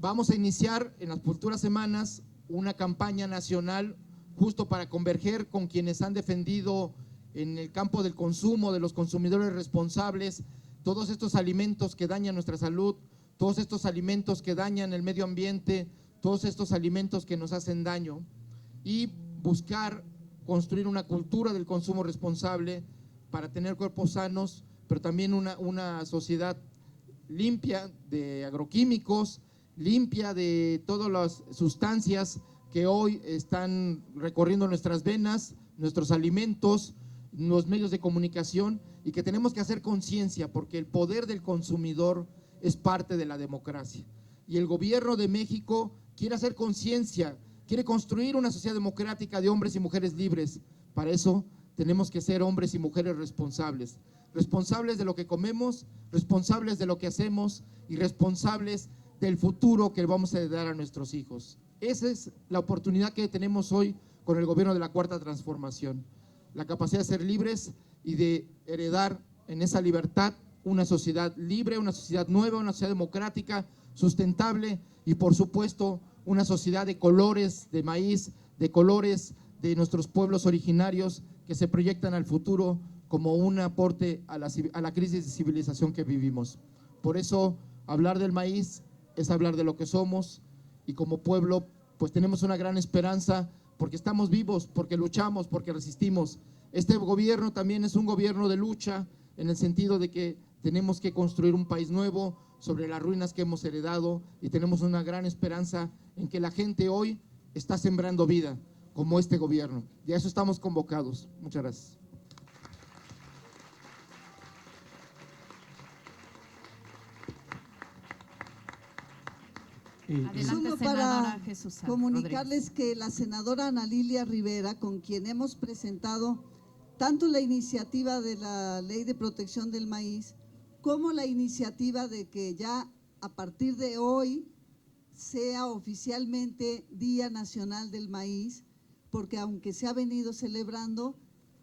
vamos a iniciar en las futuras semanas una campaña nacional justo para converger con quienes han defendido en el campo del consumo, de los consumidores responsables, todos estos alimentos que dañan nuestra salud, todos estos alimentos que dañan el medio ambiente, todos estos alimentos que nos hacen daño, y buscar construir una cultura del consumo responsable para tener cuerpos sanos, pero también una sociedad limpia de agroquímicos, limpia de todas las sustancias que hoy están recorriendo nuestras venas, nuestros alimentos, los medios de comunicación, y que tenemos que hacer conciencia porque el poder del consumidor es parte de la democracia. Y el gobierno de México quiere hacer conciencia, quiere construir una sociedad democrática de hombres y mujeres libres. Para eso tenemos que ser hombres y mujeres responsables. Responsables de lo que comemos, responsables de lo que hacemos y responsables del futuro que vamos a dar a nuestros hijos. Esa es la oportunidad que tenemos hoy con el gobierno de la Cuarta Transformación. La capacidad de ser libres y de heredar en esa libertad una sociedad libre, una sociedad nueva, una sociedad democrática, sustentable y por supuesto una sociedad de colores de maíz, de colores de nuestros pueblos originarios que se proyectan al futuro como un aporte a la crisis de civilización que vivimos. Por eso hablar del maíz es hablar de lo que somos, y como pueblo pues tenemos una gran esperanza porque estamos vivos, porque luchamos, porque resistimos. Este gobierno también es un gobierno de lucha en el sentido de que tenemos que construir un país nuevo sobre las ruinas que hemos heredado, y tenemos una gran esperanza en que la gente hoy está sembrando vida como este gobierno, y a eso estamos convocados. Muchas gracias. Adelante, Solo senadora para Jesús comunicarles que la senadora Ana Lilia Rivera, con quien hemos presentado tanto la iniciativa de la Ley de Protección del Maíz, como la iniciativa de que ya a partir de hoy sea oficialmente Día Nacional del Maíz, porque aunque se ha venido celebrando,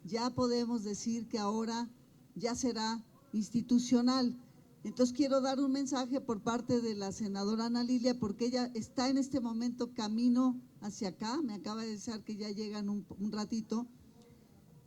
ya podemos decir que ahora ya será institucional. Entonces quiero dar un mensaje por parte de la senadora Ana Lilia, porque ella está en este momento camino hacia acá, me acaba de decir que ya llegan un ratito,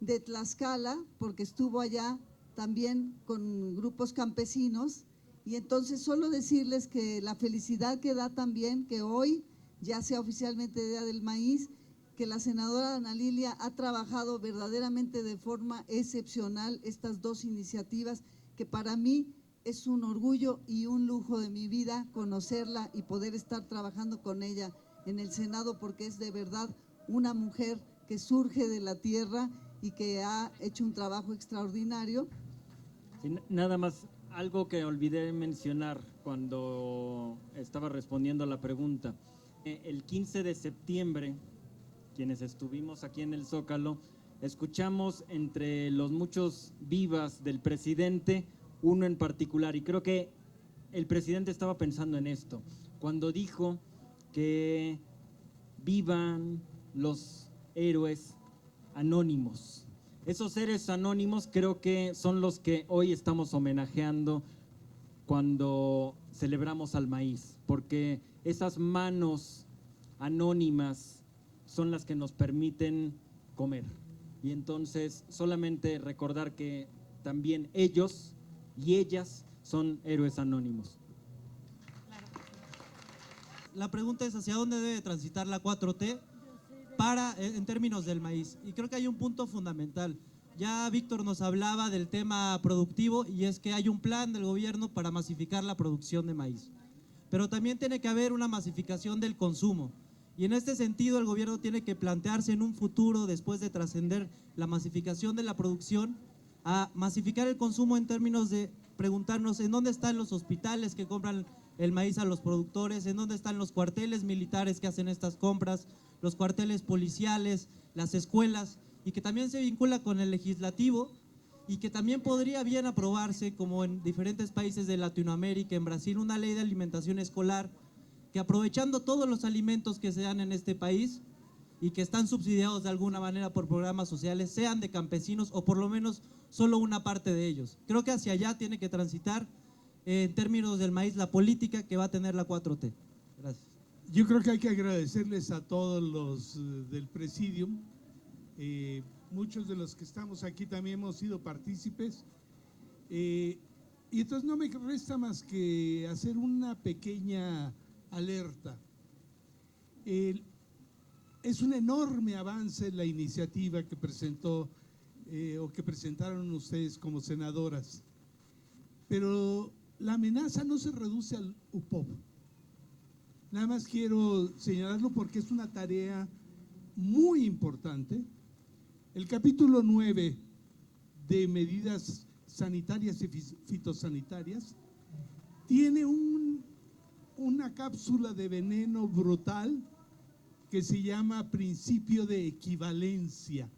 de Tlaxcala, porque estuvo allá también con grupos campesinos, y entonces solo decirles que la felicidad que da también que hoy ya sea oficialmente Día del Maíz, que la senadora Ana Lilia ha trabajado verdaderamente de forma excepcional estas dos iniciativas, que para mí es un orgullo y un lujo de mi vida conocerla y poder estar trabajando con ella en el Senado, porque es de verdad una mujer que surge de la tierra y que ha hecho un trabajo extraordinario. Sí, nada más, algo que olvidé mencionar cuando estaba respondiendo a la pregunta. El 15 de septiembre, quienes estuvimos aquí en el Zócalo, escuchamos entre los muchos vivas del presidente uno en particular, y creo que el presidente estaba pensando en esto, cuando dijo que vivan los héroes anónimos. Esos héroes anónimos creo que son los que hoy estamos homenajeando cuando celebramos al maíz, porque esas manos anónimas son las que nos permiten comer. Y entonces solamente recordar que también ellos y ellas son héroes anónimos. La pregunta es hacia dónde debe transitar la 4T en términos del maíz. Y creo que hay un punto fundamental. Ya Víctor nos hablaba del tema productivo, y es que hay un plan del gobierno para masificar la producción de maíz. Pero también tiene que haber una masificación del consumo. Y en este sentido el gobierno tiene que plantearse en un futuro, después de trascender la masificación de la producción, a masificar el consumo en términos de preguntarnos en dónde están los hospitales que compran el maíz a los productores, en dónde están los cuarteles militares que hacen estas compras, los cuarteles policiales, las escuelas, y que también se vincula con el legislativo, y que también podría bien aprobarse, como en diferentes países de Latinoamérica, en Brasil, una ley de alimentación escolar, que aprovechando todos los alimentos que se dan en este país y que están subsidiados de alguna manera por programas sociales, sean de campesinos o por lo menos solo una parte de ellos. Creo que hacia allá tiene que transitar en términos del maíz la política que va a tener la 4T. Gracias. Yo creo que hay que agradecerles a todos los del Presidium. Muchos de los que estamos aquí también hemos sido partícipes. Y entonces no me resta más que hacer una pequeña alerta. Es un enorme avance la iniciativa que presentó o que presentaron ustedes como senadoras. Pero la amenaza no se reduce al UPOB. Nada más quiero señalarlo porque es una tarea muy importante. El capítulo 9 de medidas sanitarias y fitosanitarias tiene una cápsula de veneno brutal que se llama principio de equivalencia,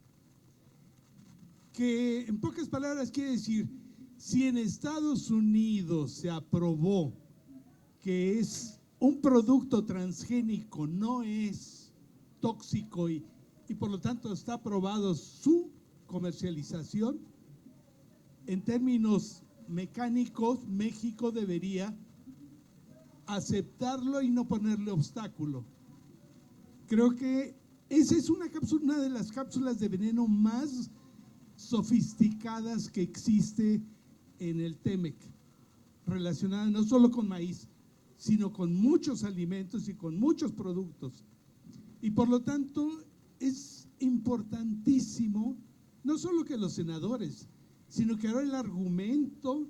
que en pocas palabras quiere decir, si en Estados Unidos se aprobó que es un producto transgénico, no es tóxico y por lo tanto está aprobado su comercialización, en términos mecánicos, México debería aceptarlo y no ponerle obstáculo. Creo que esa es una de las cápsulas de veneno más sofisticadas que existe en el TEMEC, relacionada no solo con maíz, sino con muchos alimentos y con muchos productos. Y por lo tanto es importantísimo, no solo que los senadores, sino que ahora el argumento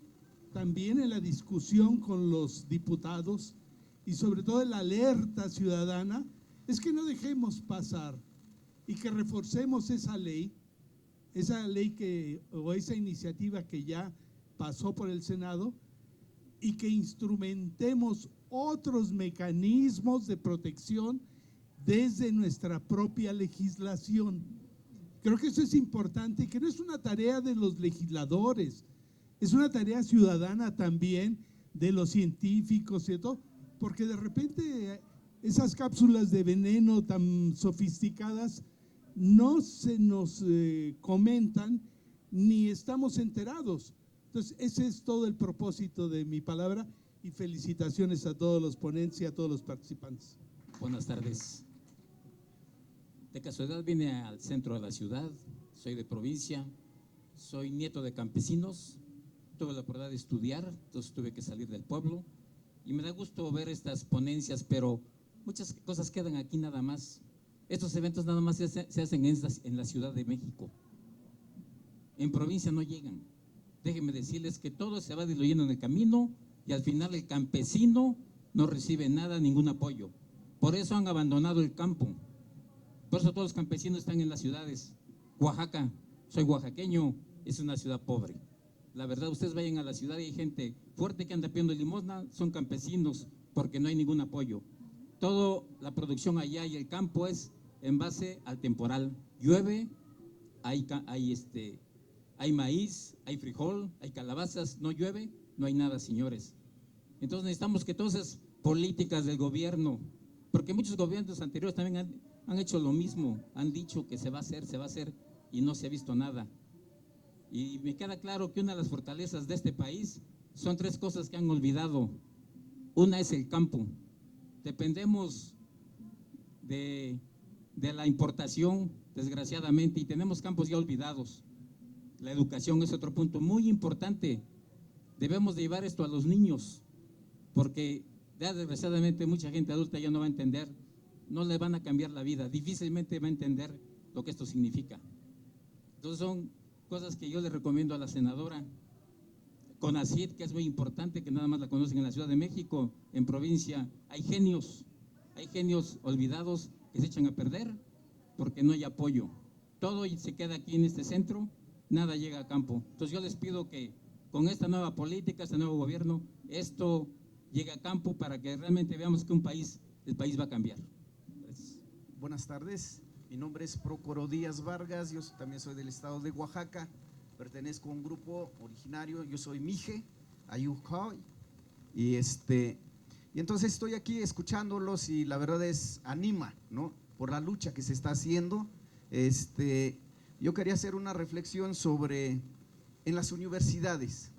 también en la discusión con los diputados y sobre todo en la alerta ciudadana, es que no dejemos pasar y que reforcemos esa ley o esa iniciativa que ya pasó por el Senado y que instrumentemos otros mecanismos de protección desde nuestra propia legislación. Creo que eso es importante y que no es una tarea de los legisladores, es una tarea ciudadana también de los científicos y todo, porque de repente esas cápsulas de veneno tan sofisticadas no se nos comentan ni estamos enterados. Entonces, ese es todo el propósito de mi palabra y felicitaciones a todos los ponentes y a todos los participantes. Buenas tardes. De casualidad vine al centro de la ciudad, soy de provincia, soy nieto de campesinos, tuve la oportunidad de estudiar, entonces tuve que salir del pueblo y me da gusto ver estas ponencias, pero muchas cosas quedan aquí nada más. Estos eventos nada más se hacen en la Ciudad de México. En provincia no llegan. Déjenme decirles que todo se va diluyendo en el camino y al final el campesino no recibe nada, ningún apoyo. Por eso han abandonado el campo. Por eso todos los campesinos están en las ciudades. Oaxaca, soy oaxaqueño, es una ciudad pobre. La verdad, ustedes vayan a la ciudad y hay gente fuerte que anda pidiendo limosna, son campesinos porque no hay ningún apoyo. Toda la producción allá y el campo es en base al temporal. Llueve, hay maíz, hay frijol, hay calabazas, no llueve, no hay nada, señores. Entonces necesitamos que todas esas políticas del gobierno, porque muchos gobiernos anteriores también han hecho lo mismo, han dicho que se va a hacer y no se ha visto nada. Y me queda claro que una de las fortalezas de este país son tres cosas que han olvidado. Una es el campo. Dependemos de la importación, desgraciadamente, y tenemos campos ya olvidados. La educación es otro punto muy importante. Debemos de llevar esto a los niños, porque ya desgraciadamente mucha gente adulta ya no va a entender, no le van a cambiar la vida, difícilmente va a entender lo que esto significa. Entonces son cosas que yo le recomiendo a la senadora. CONACYT, que es muy importante, que nada más la conocen en la Ciudad de México, en provincia hay genios olvidados que se echan a perder porque no hay apoyo. Todo se queda aquí en este centro, nada llega a campo. Entonces yo les pido que con esta nueva política, este nuevo gobierno, esto llegue a campo para que realmente veamos que el país va a cambiar. Gracias. Buenas tardes, mi nombre es Prócoro Díaz Vargas, yo también soy del estado de Oaxaca, pertenezco a un grupo originario, yo soy Mije, Ayujoy, y entonces estoy aquí escuchándolos y la verdad anima, ¿no?, por la lucha que se está haciendo. Yo quería hacer una reflexión sobre en las universidades.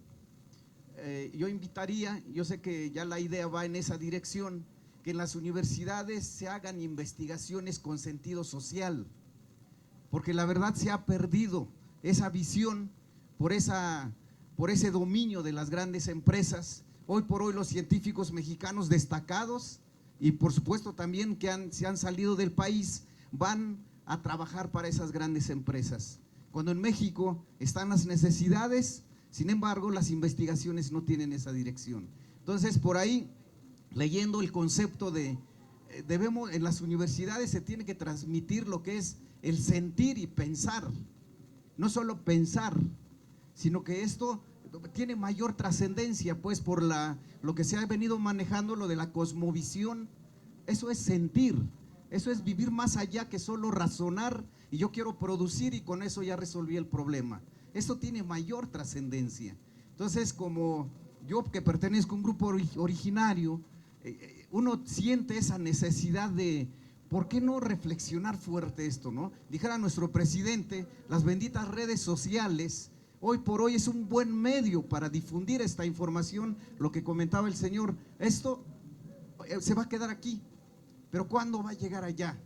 Yo invitaría, yo sé que ya la idea va en esa dirección, que en las universidades se hagan investigaciones con sentido social, porque la verdad se ha perdido esa visión por ese dominio de las grandes empresas. Hoy por hoy los científicos mexicanos destacados y por supuesto también que se han salido del país van a trabajar para esas grandes empresas, cuando en México están las necesidades, sin embargo las investigaciones no tienen esa dirección. Entonces por ahí, leyendo el concepto de en las universidades se tiene que transmitir lo que es el sentir y pensar, no solo pensar, sino que esto tiene mayor trascendencia, pues por lo que se ha venido manejando, lo de la cosmovisión. Eso es sentir, eso es vivir más allá que solo razonar y yo quiero producir y con eso ya resolví el problema. Esto tiene mayor trascendencia. Entonces, como yo que pertenezco a un grupo originario, uno siente esa necesidad de, ¿por qué no reflexionar fuerte esto, no? Dijera nuestro presidente, las benditas redes sociales hoy por hoy es un buen medio para difundir esta información, lo que comentaba el señor. Esto se va a quedar aquí, pero ¿cuándo va a llegar allá?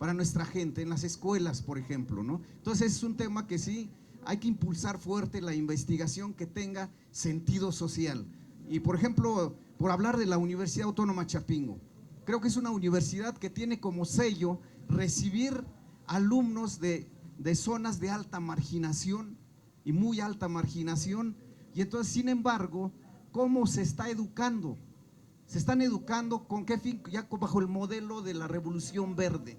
Para nuestra gente, en las escuelas, por ejemplo, ¿no? Entonces es un tema que sí, hay que impulsar fuerte la investigación que tenga sentido social. Y por ejemplo, por hablar de la Universidad Autónoma Chapingo, creo que es una universidad que tiene como sello recibir alumnos de zonas de alta marginación y muy alta marginación, y entonces, sin embargo, ¿cómo se está educando? Se están educando con qué fin, ya bajo el modelo de la Revolución Verde,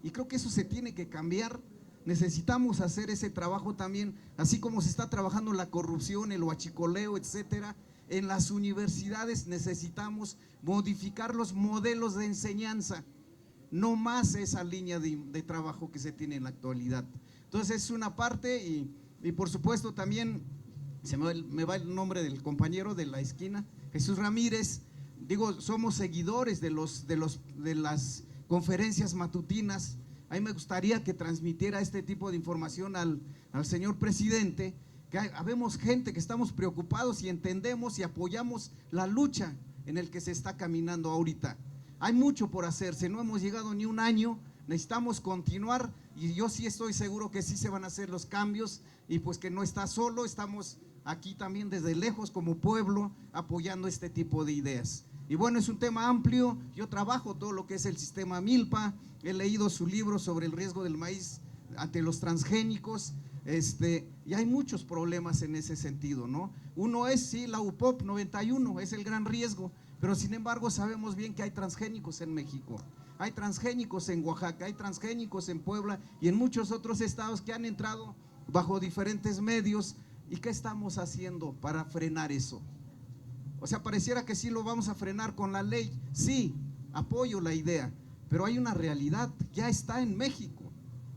y creo que eso se tiene que cambiar. Necesitamos hacer ese trabajo también, así como se está trabajando la corrupción, el huachicoleo, etcétera. En las universidades necesitamos modificar los modelos de enseñanza, no más esa línea de trabajo que se tiene en la actualidad. Entonces es una parte y por supuesto también, me va el nombre del compañero de la esquina, Jesús Ramírez. Digo, somos seguidores de las conferencias matutinas. A mí me gustaría que transmitiera este tipo de información al señor presidente, que habemos gente que estamos preocupados y entendemos y apoyamos la lucha en el que se está caminando ahorita. Hay mucho por hacerse, no hemos llegado ni un año, necesitamos continuar y yo sí estoy seguro que sí se van a hacer los cambios y pues que no está solo, estamos aquí también desde lejos como pueblo apoyando este tipo de ideas. Y bueno, es un tema amplio, yo trabajo todo lo que es el sistema Milpa, he leído su libro sobre el riesgo del maíz ante los transgénicos, y hay muchos problemas en ese sentido, ¿no? Uno es, sí, la UPOP 91, es el gran riesgo, pero sin embargo sabemos bien que hay transgénicos en México, hay transgénicos en Oaxaca, hay transgénicos en Puebla y en muchos otros estados que han entrado bajo diferentes medios. ¿Y qué estamos haciendo para frenar eso? O sea, pareciera que sí lo vamos a frenar con la ley. Sí, apoyo la idea, pero hay una realidad, ya está en México.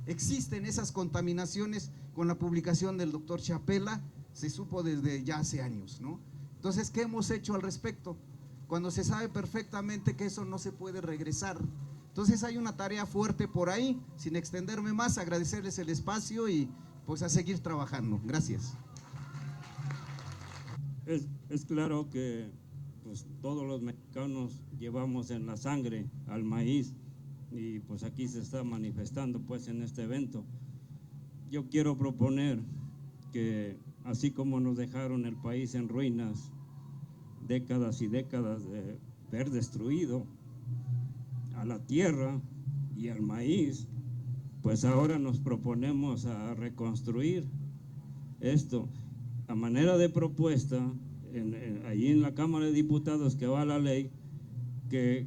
Existen esas contaminaciones con la publicación del doctor Chapela, se supo desde ya hace años, ¿no? Entonces, ¿qué hemos hecho al respecto? Cuando se sabe perfectamente que eso no se puede regresar. Entonces hay una tarea fuerte por ahí, sin extenderme más, agradecerles el espacio y pues a seguir trabajando. Gracias. Es claro que pues, todos los mexicanos llevamos en la sangre al maíz y pues aquí se está manifestando pues en este evento. Yo quiero proponer que así como nos dejaron el país en ruinas, décadas y décadas de ver destruido a la tierra y al maíz, pues ahora nos proponemos a reconstruir esto. A manera de propuesta, allí en la Cámara de Diputados que va la ley, que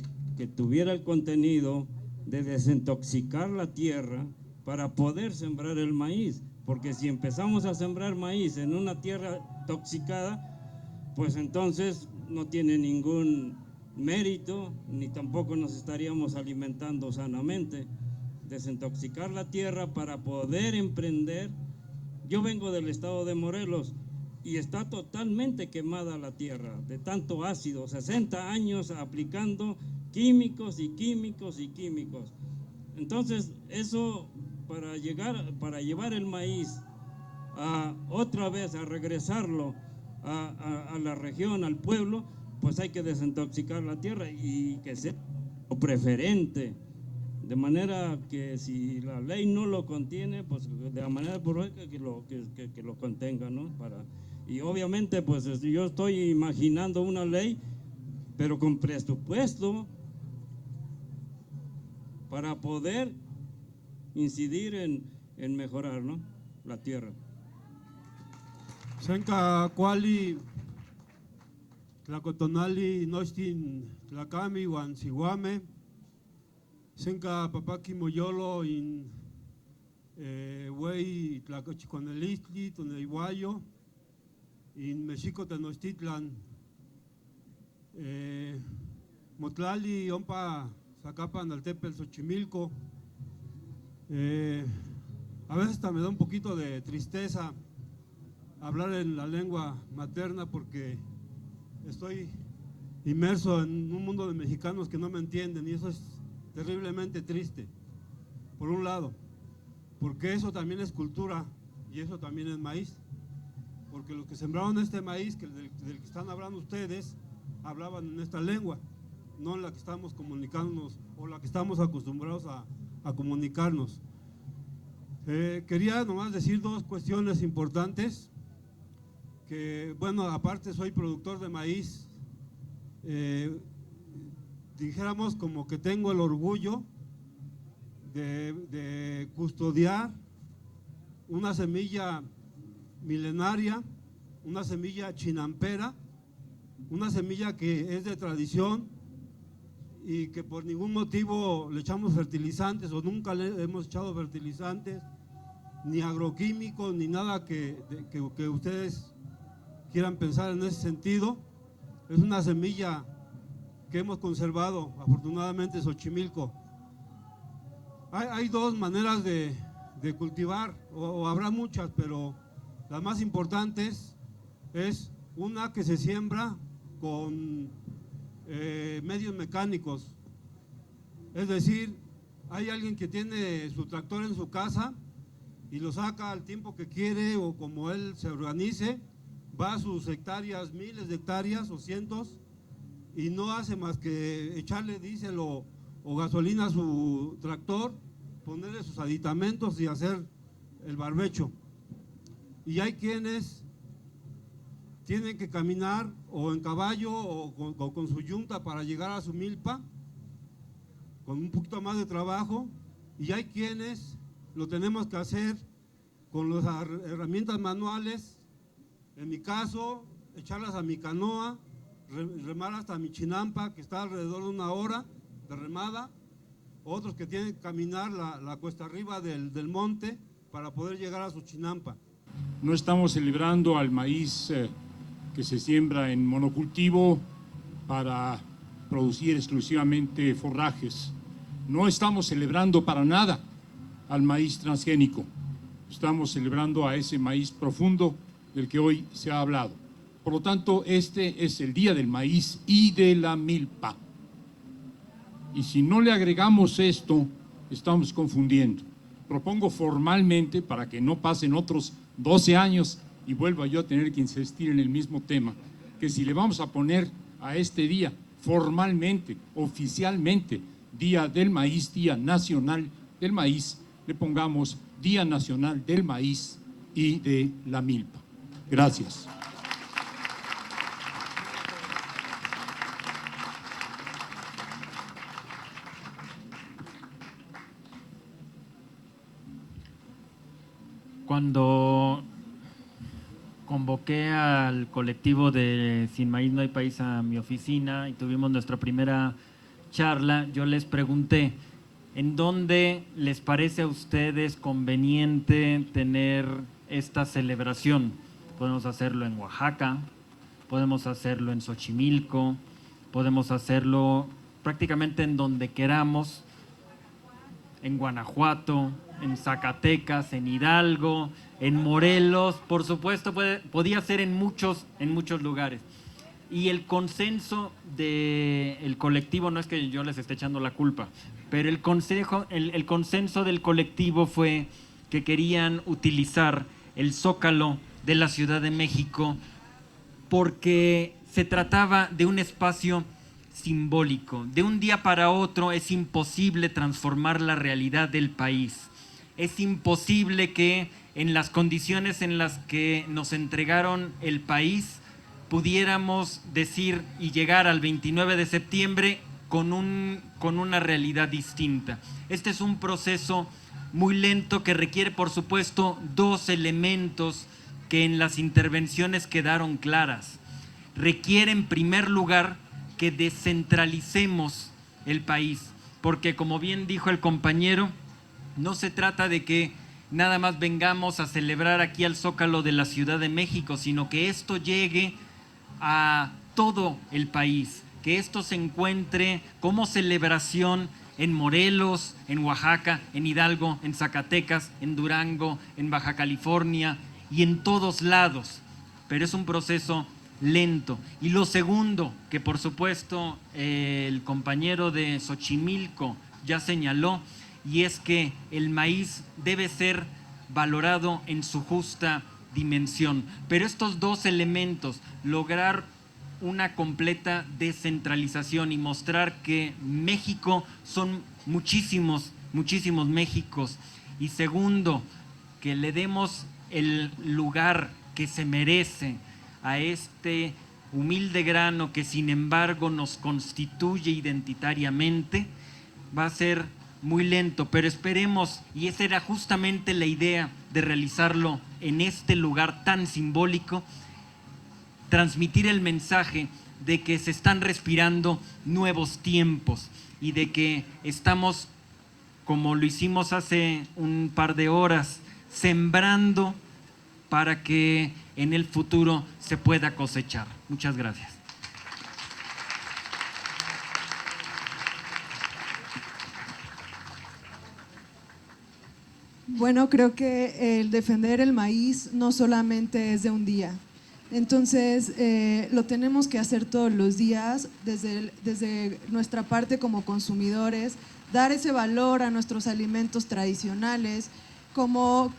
tuviera el contenido de desintoxicar la tierra para poder sembrar el maíz, porque si empezamos a sembrar maíz en una tierra toxicada, pues entonces no tiene ningún mérito, ni tampoco nos estaríamos alimentando sanamente. Desintoxicar la tierra para poder emprender. Yo vengo del estado de Morelos y está totalmente quemada la tierra de tanto ácido, 60 años aplicando químicos y químicos y químicos. Entonces eso para llevar el maíz otra vez a regresarlo a la región, al pueblo, pues hay que desintoxicar la tierra y que sea preferente, de manera que si la ley no lo contiene, pues de la manera correcta que lo contenga, ¿no? Y obviamente, pues yo estoy imaginando una ley, pero con presupuesto para poder incidir en mejorar, ¿no?, la tierra. Senka Kuali, Tlacotonali, Nochtin, Tlacami, Huancihuame, Senka Papaki Moyolo, in Huey, Tlacochiconelistli, Toneihuayo, in Mexico Tenochtitlan, Motlali, Ompa, Zacapan, Altepel, Xochimilco. A veces me da un poquito de tristeza hablar en la lengua materna porque estoy inmerso en un mundo de mexicanos que no me entienden y eso es terriblemente triste, por un lado, porque eso también es cultura y eso también es maíz, porque los que sembraron este maíz, del que están hablando ustedes, hablaban en esta lengua, no en la que estamos comunicándonos o la que estamos acostumbrados a comunicarnos. Quería nomás decir dos cuestiones importantes, que bueno, aparte soy productor de maíz, dijéramos como que tengo el orgullo de custodiar una semilla milenaria, una semilla chinampera, una semilla que es de tradición y que por ningún motivo le echamos fertilizantes o nunca le hemos echado fertilizantes, ni agroquímicos, ni nada que ustedes quieran pensar en ese sentido. Es una semilla que hemos conservado, afortunadamente, en Xochimilco. Hay dos maneras de cultivar, o habrá muchas, pero las más importantes es una que se siembra con medios mecánicos. Es decir, hay alguien que tiene su tractor en su casa y lo saca al tiempo que quiere o como él se organice, va a sus hectáreas, miles de hectáreas o cientos, y no hace más que echarle diésel o gasolina a su tractor, ponerle sus aditamentos y hacer el barbecho. Y hay quienes tienen que caminar o en caballo o con su yunta para llegar a su milpa, con un poquito más de trabajo, y hay quienes lo tenemos que hacer con las herramientas manuales. En mi caso, echarlas a mi canoa, remar hasta mi chinampa, que está alrededor de 1 hora de remada. Otros que tienen que caminar la cuesta arriba del monte para poder llegar a su chinampa. No estamos celebrando al maíz que se siembra en monocultivo para producir exclusivamente forrajes. No estamos celebrando para nada al maíz transgénico. Estamos celebrando a ese maíz profundo del que hoy se ha hablado. Por lo tanto, este es el día del maíz y de la milpa. Y si no le agregamos esto, estamos confundiendo. Propongo formalmente, para que no pasen otros 12 años y vuelva yo a tener que insistir en el mismo tema, que si le vamos a poner a este día formalmente, oficialmente, Día del Maíz, Día Nacional del Maíz, le pongamos Día Nacional del Maíz y de la milpa. Gracias. Cuando convoqué al colectivo de Sin Maíz No Hay País a mi oficina y tuvimos nuestra primera charla, yo les pregunté, ¿en dónde les parece a ustedes conveniente tener esta celebración? Podemos hacerlo en Oaxaca, podemos hacerlo en Xochimilco, podemos hacerlo prácticamente en donde queramos, en Guanajuato, en Zacatecas, en Hidalgo, en Morelos, por supuesto, podía ser en muchos lugares. Y el consenso del colectivo, no es que yo les esté echando la culpa, pero el consenso del colectivo fue que querían utilizar el Zócalo de la Ciudad de México porque se trataba de un espacio simbólico. De un día para otro es imposible transformar la realidad del país. Es imposible que en las condiciones en las que nos entregaron el país pudiéramos decir y llegar al 29 de septiembre con una realidad distinta. Este es un proceso muy lento que requiere, por supuesto, dos elementos que en las intervenciones quedaron claras. Requiere, en primer lugar, que descentralicemos el país, porque como bien dijo el compañero, no se trata de que nada más vengamos a celebrar aquí al Zócalo de la Ciudad de México, sino que esto llegue a todo el país, que esto se encuentre como celebración en Morelos, en Oaxaca, en Hidalgo, en Zacatecas, en Durango, en Baja California y en todos lados. Pero es un proceso lento. Y lo segundo, que por supuesto el compañero de Xochimilco ya señaló, y es que el maíz debe ser valorado en su justa dimensión. Pero estos dos elementos, lograr una completa descentralización y mostrar que México son muchísimos Méxicos, y segundo, que le demos el lugar que se merece a este humilde grano que sin embargo nos constituye identitariamente, va a ser muy lento, pero esperemos, y esa era justamente la idea de realizarlo en este lugar tan simbólico, transmitir el mensaje de que se están respirando nuevos tiempos y de que estamos, como lo hicimos hace un par de horas, sembrando para que en el futuro se pueda cosechar. Muchas gracias. Bueno, creo que el defender el maíz no solamente es de un día. Entonces, lo tenemos que hacer todos los días, desde nuestra parte como consumidores, dar ese valor a nuestros alimentos tradicionales. Como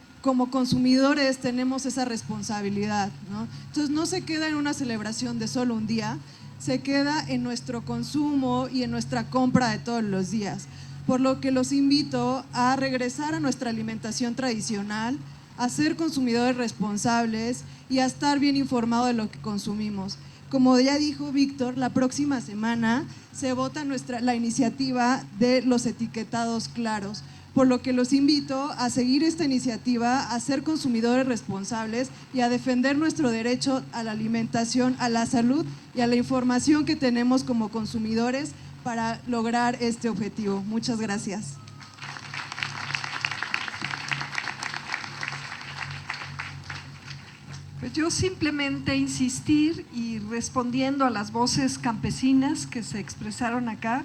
consumidores tenemos esa responsabilidad, ¿no? Entonces, no se queda en una celebración de solo un día, se queda en nuestro consumo y en nuestra compra de todos los días. Por lo que los invito a regresar a nuestra alimentación tradicional, a ser consumidores responsables y a estar bien informados de lo que consumimos. Como ya dijo Víctor, la próxima semana se vota la iniciativa de los etiquetados claros, por lo que los invito a seguir esta iniciativa, a ser consumidores responsables y a defender nuestro derecho a la alimentación, a la salud y a la información que tenemos como consumidores para lograr este objetivo. Muchas gracias. Pues yo simplemente insistir y respondiendo a las voces campesinas que se expresaron acá,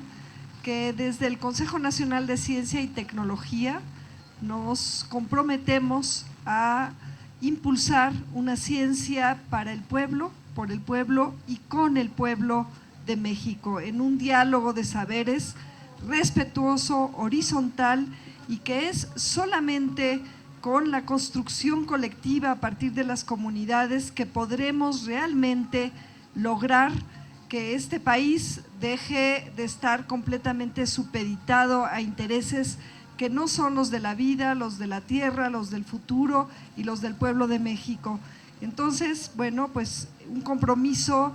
que desde el Consejo Nacional de Ciencia y Tecnología nos comprometemos a impulsar una ciencia para el pueblo, por el pueblo y con el pueblo de México, en un diálogo de saberes respetuoso, horizontal, y que es solamente con la construcción colectiva a partir de las comunidades que podremos realmente lograr que este país deje de estar completamente supeditado a intereses que no son los de la vida, los de la tierra, los del futuro y los del pueblo de México. Entonces, bueno, pues un compromiso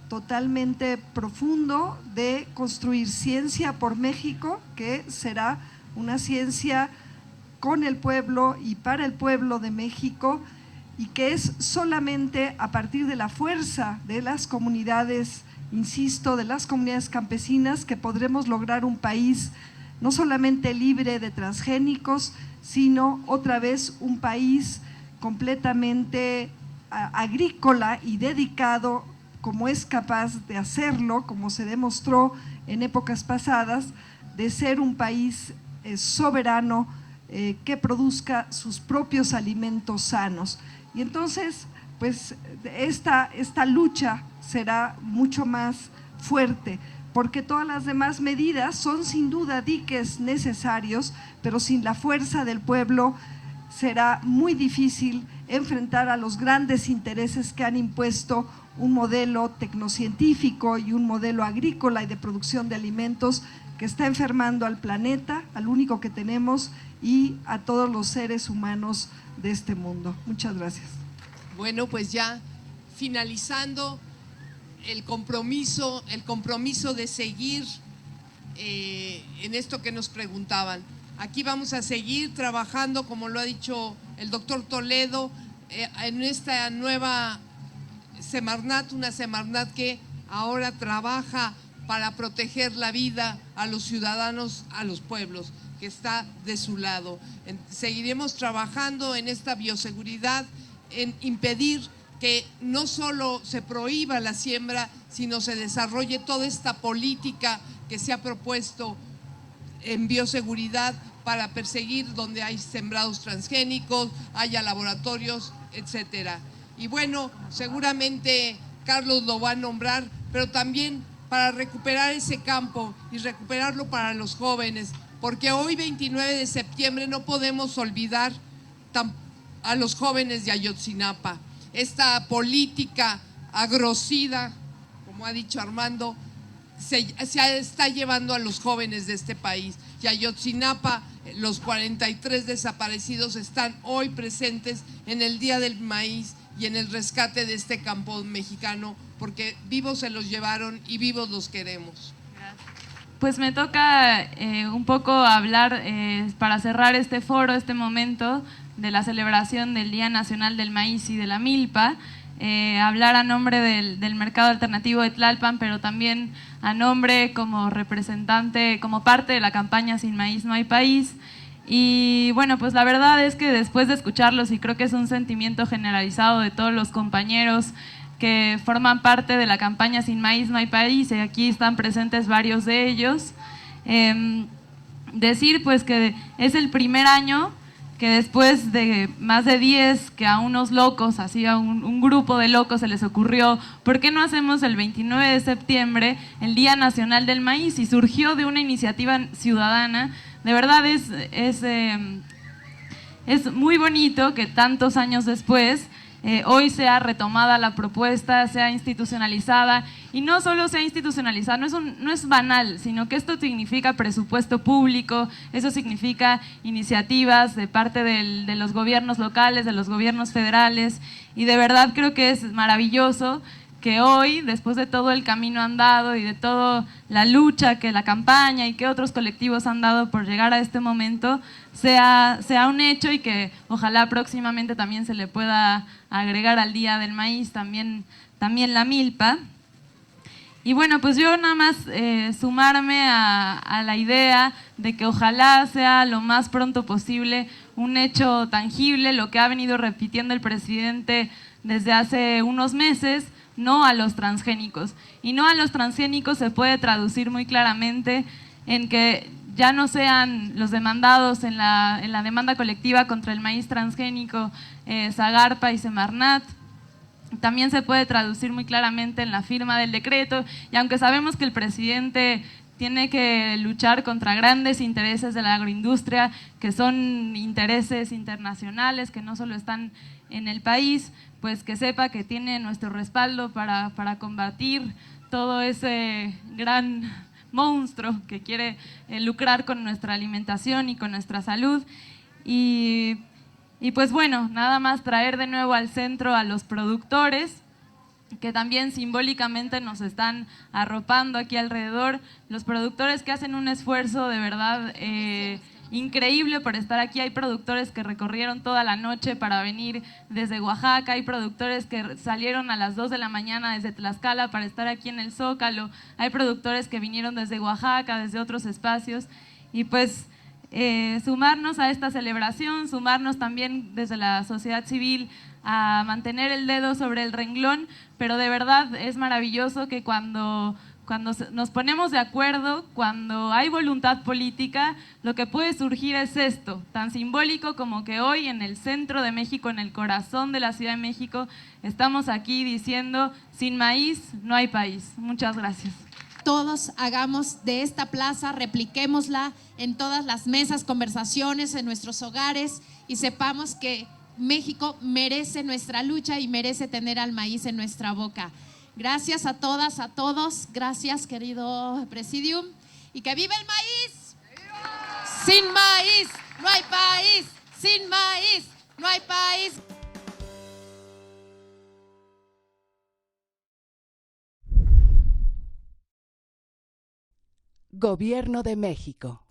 totalmente profundo de construir ciencia por México, que será una ciencia con el pueblo y para el pueblo de México, y que es solamente a partir de la fuerza de las comunidades, insisto, de las comunidades campesinas, que podremos lograr un país no solamente libre de transgénicos, sino otra vez un país completamente agrícola y dedicado, como es capaz de hacerlo, como se demostró en épocas pasadas, de ser un país soberano que produzca sus propios alimentos sanos. Y entonces, pues esta lucha será mucho más fuerte, porque todas las demás medidas son sin duda diques necesarios, pero sin la fuerza del pueblo será muy difícil enfrentar a los grandes intereses que han impuesto un modelo tecnocientífico y un modelo agrícola y de producción de alimentos que está enfermando al planeta, al único que tenemos, y a todos los seres humanos de este mundo. Muchas gracias. Bueno, pues ya finalizando el compromiso de seguir en esto que nos preguntaban. Aquí vamos a seguir trabajando, como lo ha dicho el doctor Toledo, en esta nueva Semarnat, una Semarnat que ahora trabaja para proteger la vida a los ciudadanos, a los pueblos, que está de su lado. Seguiremos trabajando en esta bioseguridad, en impedir que no solo se prohíba la siembra, sino se desarrolle toda esta política que se ha propuesto en bioseguridad para perseguir donde hay sembrados transgénicos, haya laboratorios, etcétera. Y bueno, seguramente Carlos lo va a nombrar, pero también para recuperar ese campo y recuperarlo para los jóvenes, porque hoy 29 de septiembre no podemos olvidar a los jóvenes de Ayotzinapa. Esta política agrocida, como ha dicho Armando, se está llevando a los jóvenes de este país. Y Ayotzinapa, los 43 desaparecidos están hoy presentes en el Día del Maíz y en el rescate de este campo mexicano, porque vivos se los llevaron y vivos los queremos. Pues me toca un poco hablar para cerrar este foro, este momento de la celebración del Día Nacional del Maíz y de la Milpa, hablar a nombre del Mercado Alternativo de Tlalpan, pero también a nombre como representante, como parte de la campaña Sin Maíz No Hay País. Y bueno, pues la verdad es que después de escucharlos, y creo que es un sentimiento generalizado de todos los compañeros que forman parte de la campaña Sin Maíz No Hay País, y aquí están presentes varios de ellos, decir pues que es el primer año que después de más de 10 que a unos locos, así a un grupo de locos se les ocurrió, ¿por qué no hacemos el 29 de septiembre el Día Nacional del Maíz? Y surgió de una iniciativa ciudadana. De verdad es muy bonito que tantos años después hoy sea retomada la propuesta, sea institucionalizada, y no solo sea institucionalizada, no es banal, sino que esto significa presupuesto público, eso significa iniciativas de parte de los gobiernos locales, de los gobiernos federales, y de verdad creo que es maravilloso que hoy, después de todo el camino andado y de toda la lucha que la campaña y que otros colectivos han dado por llegar a este momento, sea un hecho, y que ojalá próximamente también se le pueda agregar al Día del Maíz también la milpa. Y bueno, pues yo nada más sumarme a la idea de que ojalá sea lo más pronto posible un hecho tangible, lo que ha venido repitiendo el presidente desde hace unos meses: no a los transgénicos. Y no a los transgénicos se puede traducir muy claramente en que ya no sean los demandados en la demanda colectiva contra el maíz transgénico Zagarpa y Semarnat. También se puede traducir muy claramente en la firma del decreto, y aunque sabemos que el presidente tiene que luchar contra grandes intereses de la agroindustria, que son intereses internacionales, que no solo están en el país, pues que sepa que tiene nuestro respaldo para combatir todo ese gran monstruo que quiere lucrar con nuestra alimentación y con nuestra salud. Y pues bueno, nada más traer de nuevo al centro a los productores, que también simbólicamente nos están arropando aquí alrededor, los productores que hacen un esfuerzo de verdad increíble por estar aquí. Hay productores que recorrieron toda la noche para venir desde Oaxaca, hay productores que salieron a las 2 de la mañana desde Tlaxcala para estar aquí en el Zócalo, hay productores que vinieron desde Oaxaca, desde otros espacios, y pues sumarnos a esta celebración, sumarnos también desde la sociedad civil a mantener el dedo sobre el renglón, pero de verdad es maravilloso que cuando nos ponemos de acuerdo, cuando hay voluntad política, lo que puede surgir es esto, tan simbólico como que hoy en el centro de México, en el corazón de la Ciudad de México, estamos aquí diciendo: sin maíz no hay país. Muchas gracias. Todos hagamos de esta plaza, repliquémosla en todas las mesas, conversaciones, en nuestros hogares, y sepamos que México merece nuestra lucha y merece tener al maíz en nuestra boca. Gracias a todas, a todos. Gracias, querido Presidium. Y que viva el maíz. Sin maíz no hay país. Sin maíz no hay país. Gobierno de México.